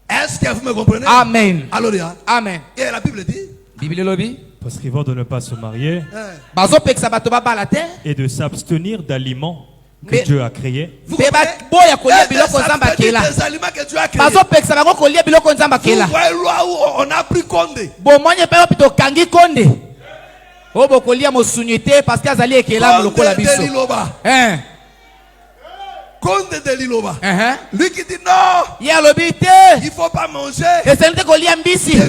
Est-ce que vous me comprenez? Amen. Alléluia. Amen. Et la Bible dit, prescrivant de ne pas se marier et de s'abstenir d'aliments que Dieu a créés. Vous voyez des aliments que Dieu a créés. Vous voyez là où on a pris Condé. Condé de Liloba. Lui qui dit non, il ne faut pas manger des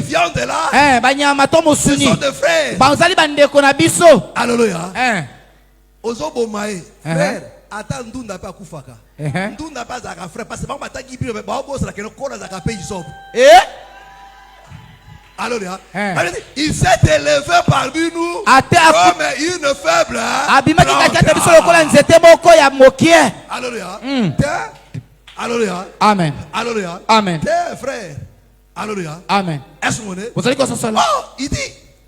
viandes là. Ce sont des frères. Alléluia. Ozobomae, frère. Attends, ndunda pas kufaka. Ndunda pas zaka frère parce que ba mataki bi ba boss la keno kola zaka pe isob. Alléluia. Il s'est élevé parmi nous comme une faible. Alléluia. Alléluia. Amen. Alléluia. Amen. Tes frères. Alléluia. Amen. Est-ce qu'on est? Vous allez quoi ça cela? Oh, il dit.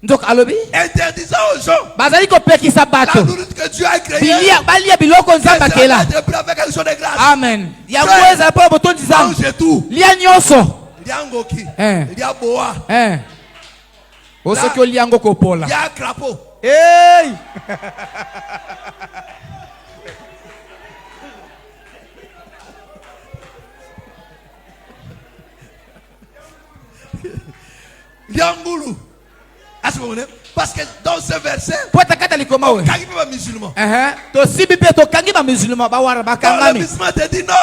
Donc alobi. Interdisant aux gens. Bazali ko peki La sabato. nourriture que Dieu a créée. Bilia balia biloko nzamba kela. Avec quelque chose de grâce. Amen. Ya mweza pa boton nzamba. Mange tout. Lia nyonso. Liango qui? Lia boa. Osoki oliango kopola. Lia crapaud. Hey! Liangoulou. Est-ce que vous comprenez? Parce que dans ce verset, po takata likoma we. quand il pas musulman. To sibi pe to kangi ba musulman ba wara ba Le kangami. musulman te dit non.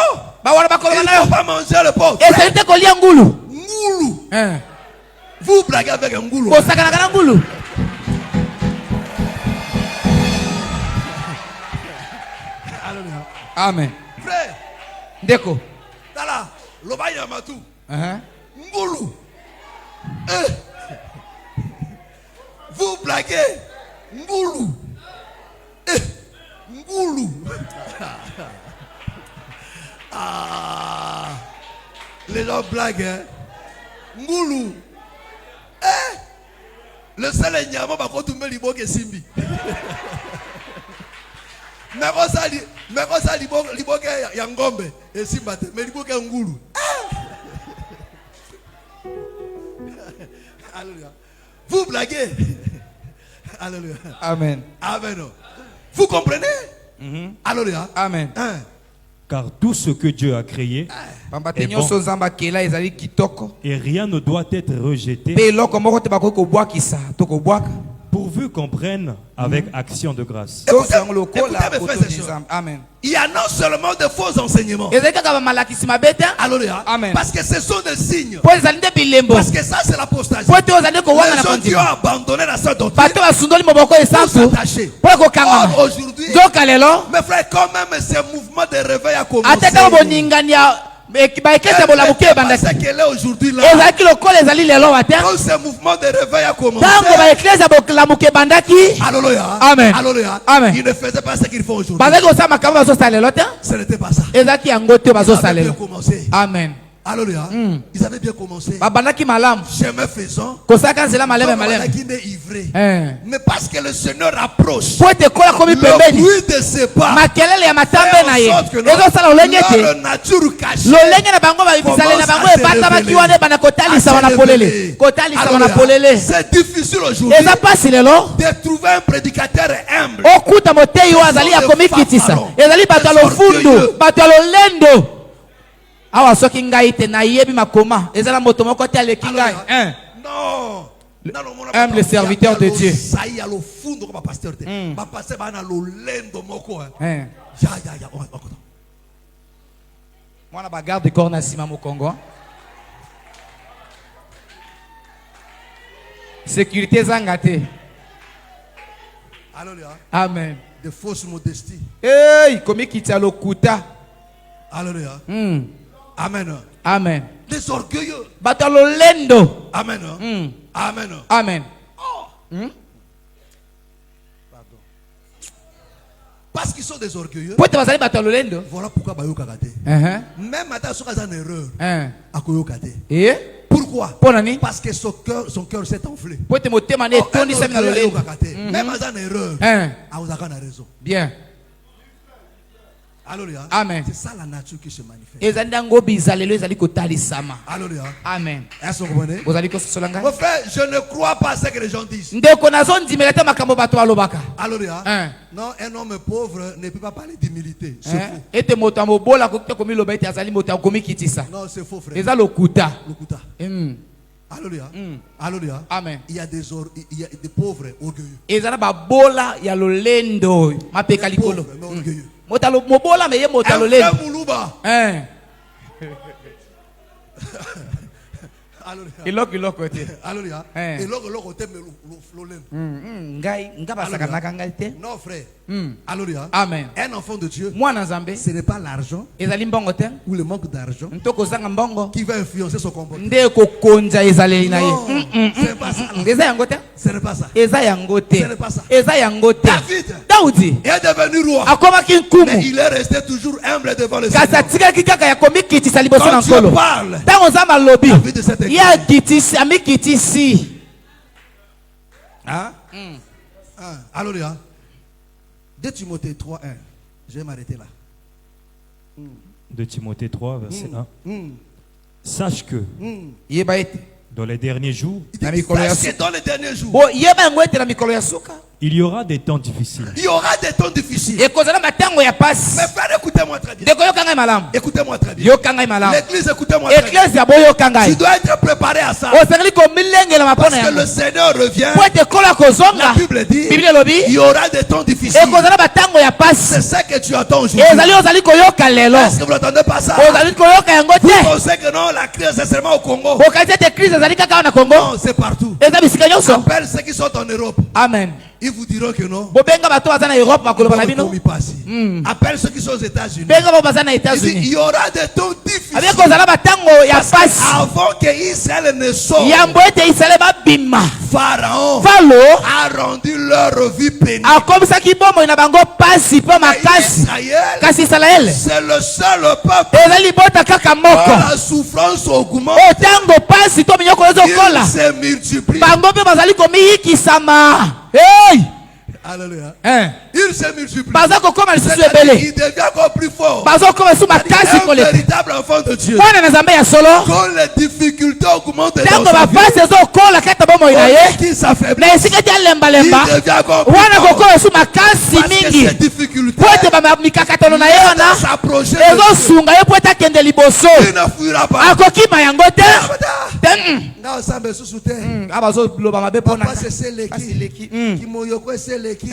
Ba wara ba Il kolona ne yo. faut pas manger le porc. Et c'est ko liangulu. Ngoulou. Vous blaguez avec un ngoulou. Ko sakana kana ngulu. Amen. Frère. Ndeko. Tala. Loba yamatou. Ngoulou. Vous blaguez. Ngoulou. Ngoulou. Ah. Les gens blaguent. Hein? Ngoulou. Le seul énième, va continuer libo que simbi. Mais quand ça libo que yangombe et simba mais libo que ngoulou. Alléluia. Vous blaguez. Alléluia. Amen. Amen. Vous comprenez? Alléluia. Amen. Car tout ce que Dieu a créé est bon, et rien ne doit être rejeté pourvu qu'on prenne avec action de grâce. Écoutez, Amen. Il y a non seulement de faux enseignements. Alléluia. Amen. Parce que ce sont des signes. Parce que ça c'est l'apostasie. Les gens qui ont abandonné la sainte doctrine pour s'attacher. Aujourd'hui, mes frères, quand même ce mouvement de réveil a commencé. C'est qu'elle est aujourd'hui là. Quand ce mouvement de réveil a commencé. Alléluia. Amen. Alléluia. Amen. Ils ne faisaient pas ce qu'ils font aujourd'hui. Ce n'était pas ça. Ils avaient bien commencé. Amen. Alléluia. Ils avaient bien commencé. Chemin faisant. Qui n'est ivré. Mais parce que le Seigneur approche. Le bruit de ses pas. Leur nature cachée. C'est difficile aujourd'hui de trouver un prédicateur humble. Awa soki ngai te na yebi makoma ezala moto moko te aleki ngai non humble serviteur de Dieu mwana ba garde corps na sima mokongo sécurité zanga te. Alléluia. Amen. De fausses modesties. Hey, komi kitia lokuta. Alléluia. Amen. Amen. Des orgueilleux. Batalo lendo. Amen. Amen. Amen. Pardon. Parce qu'ils sont des orgueilleux. Voilà pourquoi Bayo Kagate. Même à son erreur. Et pourquoi? Parce que son cœur s'est enflé. Même à son erreur. A raison. Bien. Alléluia. Amen. C'est ça la nature qui se manifeste. Alléluia. Amen. Est-ce que vous comprenez? Mon frère, je ne crois pas à ce que les gens disent. Alléluia. Non, un homme pauvre ne peut pas parler d'humilité. C'est faux. Non, c'est faux, frère. Lokuta. Alléluia. Alléluia. Amen. Il y a des pauvres orgueilleux. Pauvres, mais orgueilleux. Mobola me ye motalo le. Alléluia. Côté. Alléluia. Et l'autre côté me non frère. Alléluia. Amen. Un enfant de Dieu. Moi Nzambe. Ce n'est pas l'argent ou le manque d'argent qui va influencer son comportement. Ndeko konja ezaleli na ye. C'est pas ça. Ce n'est pas ça. eza yango te. Ce n'est pas ça. Eza yango te. David est devenu roi. akomaki Mais nkumu il est resté toujours humble devant le kasi Seigneur. atikaki kaka ya komikitisa liboso na Quand Dieu nkolo parle, ntango nzambe alobi la vie de cette église. ye akitisi amikitisi. Hein? Alléluia. 2 Timothée 3, 1. Je vais m'arrêter là. 2 Timothée 3, verset 1. Sache que yeba ete dans les derniers jours, na mikolo ya Parce que suka dans les derniers jours, bo yeba yango ete na mikolo ya suka il y aura des temps difficiles. il y aura des temps difficiles. ekozala matango ya pasi. Mais frère, écoutez-moi très bien. ndeko yoka ngai malamu Écoutez-moi très bien. yoka ngai malamu L'église, écoutez-moi très bien. eklesi ya boyoka Tu ngai dois être préparé à ça. osengeli komilengela Parce mapona que le yango Seigneur revient. po ete kola La kozonga Bible dit biblia elobi il y aura des temps difficiles. ekozala matango ya C'est pasi ça que tu attends aujourd'hui. ezali ozali koyoka lelo Est-ce que vous n'entendez pas ça? ozali koyoka yango Vous te pensez que non, la crise c'est seulement au Congo? bokanisi ete crise ezali kaka na kongo Non, c'est partout. eza bisika nyonso. Appelle ceux qui sont en Europe. Amen. Ils vous diront que non. bobenga bato baza na europe makoloba na bino Appelle ceux qui sont aux États-Unis. benga bao baza na Il dit, il états-unis y aura des temps abi difficiles. kozala matango ya Parce que pasi avant que Israël ne sorte, yambo ete isale babima Pharaon falo a rendu leur vie pénible. akomisaki bomoi na bango pasi mpe Et makasi Israël, kasi isalaele c'est le seul peuple eza libota kaka dont moko la souffrance augmente. otango pasi to minyoko ezokola Il se multiplie. bango mpe bazali komiyikisama. Hey! Alléluia. Hein. Il se multiplie. baza kokoma lisusu C'est-à-dire, ebele il devient encore plus fort. bazokoma lisusu makasi Un koleka véritable enfant de Dieu. mwana na nzambe ya solo Quand les difficultés augmentent dans ntango sa vie, bapasi ezokola kati ya bomoi na ye qui s'affaiblit, na esika eti alembalemba il devient encore plus wana fort. kokola lisusu makasi Parce que mingi ces difficultés po ete mikakatano na ye wana s'approcher de ezosunga ye po ete akende liboso Dieu. Il ne fuira pas. akokima yango te Nga osambe susu te. abazoloba mabe Papa mpona seseleki. Kimoyoko eseleki.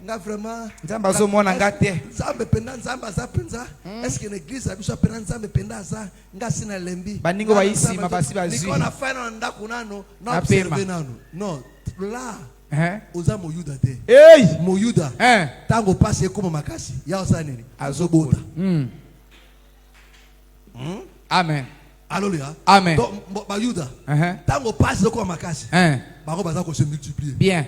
Nga vraiment. nzambe azomona nga te Nzambe penda nzambe aza penza. Est-ce que l'église a biso penda nzambe penda aza nga sina lembi. Baningo bayisima basi bazwi. Niko na fana ndako nano na Napema. observer nano. Non, là Hein? oza moyuda te. Hey! Moyuda. Hein? Tango passe ekoma makasi. Ya osa nini? Azobota. Amen. Alléluia. Amen. Donc bayuda. Uh-huh. Tango passe ekoma makasi. Hein? Bango baza ko se multiplier. Bien.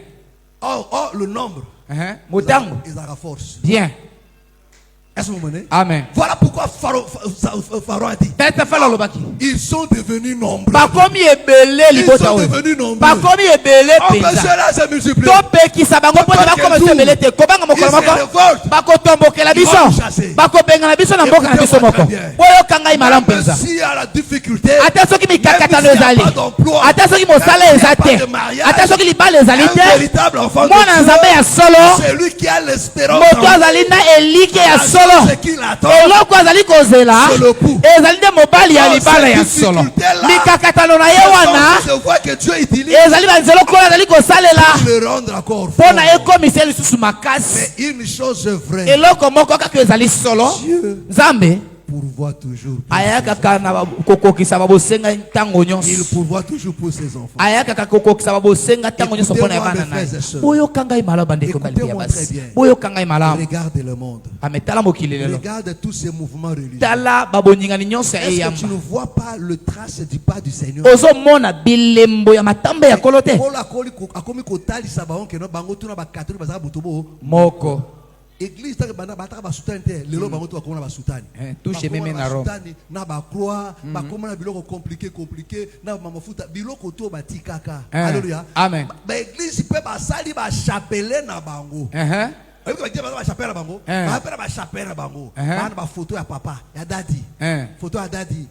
Or le nombre Uh-huh. Motango. ils ont la force. Bien. Est-ce que vous menez? Amen. Voilà pourquoi Pharaon a dit Tete fala lobaki. ils sont devenus nombreux. Bakomi ebele Ils libota sont we. devenus nombreux. Bakomi ebele On peut penza. cela se multiplier. topekisa bango mpo te bakoma esi ebele te kobanga mokolo moko bakotombokela biso bakobengana biso na mboka na biso moko boyoka ngai malamu mpenza Si à la difficulté, ata soki mikakatano ezali ata soki mosala eza te ata soki libala ezali un te véritable enfant mwana de nzambe ya Dieu, solo c'est lui qui a l'espérance. moto azali na elike ya solo Ce qu'il attend, eloko azali kozela c'est le pouls. ezali nde mobali ya libala ya solo mikakatano na ye wana Je vois que Dieu utilise ezali banzela okola azali kosalela pour le rendre encore mpo na fort. ekomisa ye lisusu makasi Mais une chose est vraie, eloko moko kaka ezali solo Dieu nzambe pourvoit toujours. aya kaka na kokokisa babosenga ntango Il nyonso pourvoit toujours pour ses enfants. aya kaka kokokisa babosenga ntango nyonso mpo na ya bana na ye boyoka ngai malamu bandeko mbali ya basi boyoka ngai malamu Regarde le monde. ametala mokili lelo Regarde tous ces mouvements religieux. tala baboningani nyonso ya Est-ce que eyamba tu ne vois pas le trace du pas du Seigneur? ozomona bilembo ya matambe ya kolo te Paul akomi kotalisa bango keno bango tuna bakatolika bazala buto bo moko église tanke bana bataka basutani te lelo bango to bakomona basutani touche meme na Rome basutani na bakroix bakomona biloko compliqué na mafuta biloko to batikaka alléluia amen baeglise mpe basali bachapele na bango bachapele na bango bapela bachapele na bango bana bafoto ya papa ya dadi foto ya dadi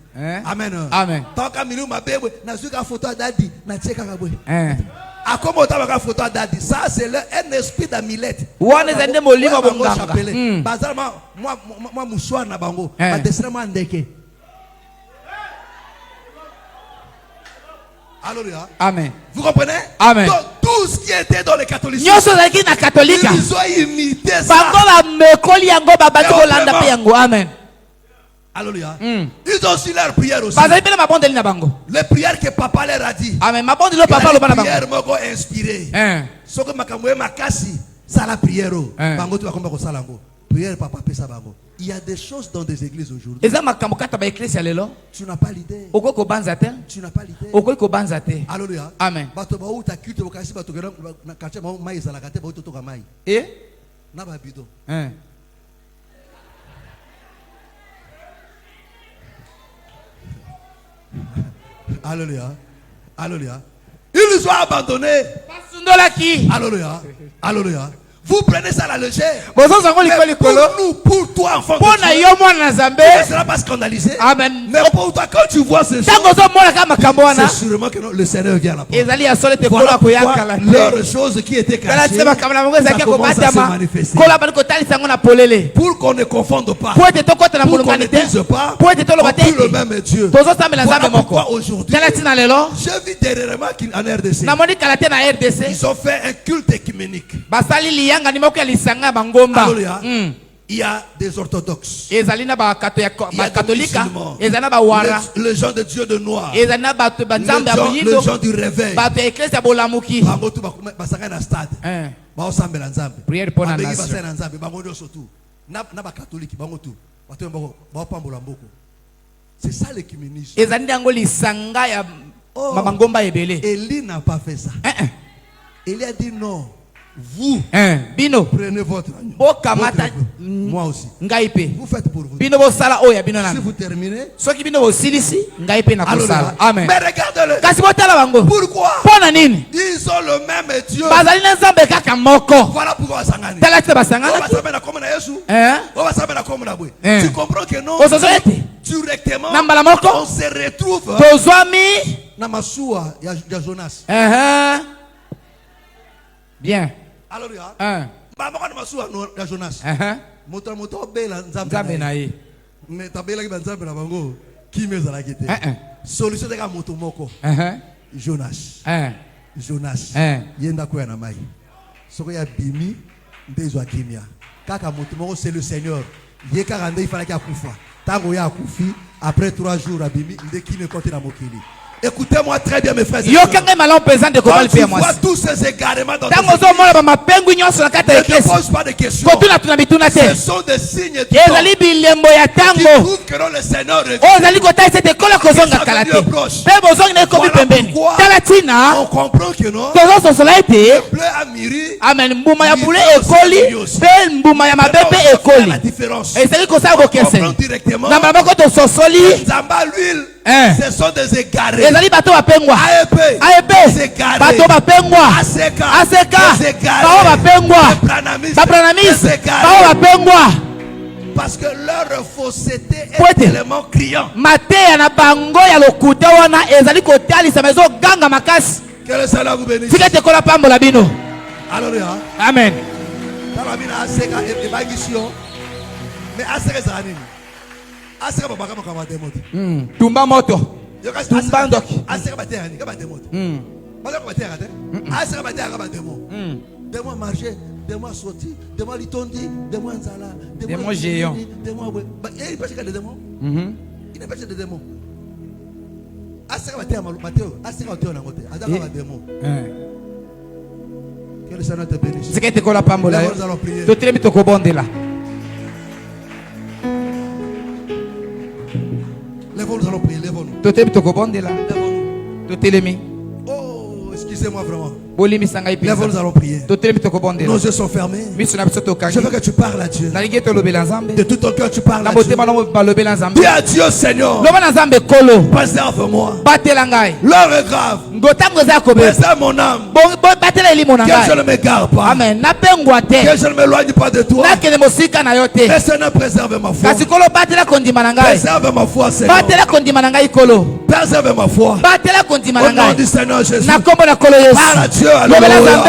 amen toka milimu mabebwe nazwi ka foto ya dadi natie kaka bwe akoma otabaka foto ya dadi ça c'est un esprit d'amilette wana ezali nde molimo bonganga bazala mwa musoir na bango badesine mwa ndeke. Alléluia. Amen. Vous comprenez? Amen. Donc tout ce qui était dans le catholicisme, nyonso ezalaki na katolika ils ont imité ça. bango bamekoli yango babaki kolanda mpe yango amen. Alléluia. Ils ont aussi leur prière aussi. bazali mpe na mabondeli na bango Les prières que papa leur a dit. amen mabondeli oyo papa aloba na bango prière moko inspiré. Soko makambo ye makasi sala prière o. Bango tu bakomba kosala ngo. Prière, papa, il y a des choses dans des églises aujourd'hui. Tu n'as pas l'idée. Tu n'as pas l'idée. Alléluia. Amen. Et Alléluia. Alléluia. Ils ont abandonné. Alléluia. Alléluia. Vous prenez ça à la légère. Mais pour nous, pour toi, enfant de Dieu, tu ne seras pas scandalisé. Amen. Mais pour toi, quand tu vois ces choses, c'est sûrement que le Seigneur vient à la porte. Voilà leurs choses qui étaient cachées, ça commence à se manifester. Pour qu'on ne confonde pas, pour qu'on ne dise pas, on prie le même Dieu. Voilà pourquoi aujourd'hui, j'ai vu dernièrement qu'en RDC, ils ont fait un culte écuménique. Alléluia. Il y a des orthodoxes, il y a des musulmans, les gens de Dieu de noir, les gens du réveil. Prière pour la nation. C'est ça l'écuménisme. Élie n'a pas fait ça. Élie a dit non. Vous prenez votre agneau. Moi aussi. Vous faites pour vous. Si vous terminez, Amen. Mais regardez-le. Pourquoi ils ont le même Dieu? Voilà pourquoi tu comprends que non, directement on se retrouve dans ma soua, il y a Jonas. Bien. Alléluia. Mais solution de moto moko. Jonas. Jonas. Yenda ko na mai. Soko ya bimi ndezo akimia. Kaka moto moko c'est le Seigneur. Yeka rande il fallait qu'il akufa. Tango ya akufi après 3 jours abimi ndeki ne côté na mokili. Écoutez-moi très bien, mes frères et sœurs. Quand tu vois tous ces égarements dans ta vie, ne te pose pas de questions. Ce sont des signes de qui prouvent que le Seigneur revient. On comprend que non. Le bleu a mûri. La différence. On comprend directement. Zamba l'huile. Ce sont des égarés. AEP, parce que leur fausseté est tellement criant que le Seigneur vous bénisse. Alléluia. Amen. Tumba moto. Tumba ndoki. Des-moi marcher, des-moi sortir, des-moi litondi, des-moi nzala, des-moi géant. Des-moi il peut des démons. Il ne peut pas des démons. Que le Seigneur te bénisse. C'est que tu colles pambola. Nous allons prier. Tu te kobondela. Lève-nous, nous allons prier. Lève-nous. Tu te kobondela. Lève-nous. Tu te lemi. Oh, excusez-moi vraiment. Lève-nous, nous allons prier. Nos yeux sont fermés. Je veux que tu parles à Dieu. De tout ton cœur, tu parles à Dieu. Dis à Dieu, Seigneur. Préserve-moi. L'heure est grave. Préserve mon âme. Que je ne m'égare pas. Que je ne m'éloigne pas de toi. Mais Seigneur, préserve ma foi. Préserve ma foi, Seigneur. Préserve ma foi. Au nom du Seigneur Jésus. Parle à Dieu. Alléluia.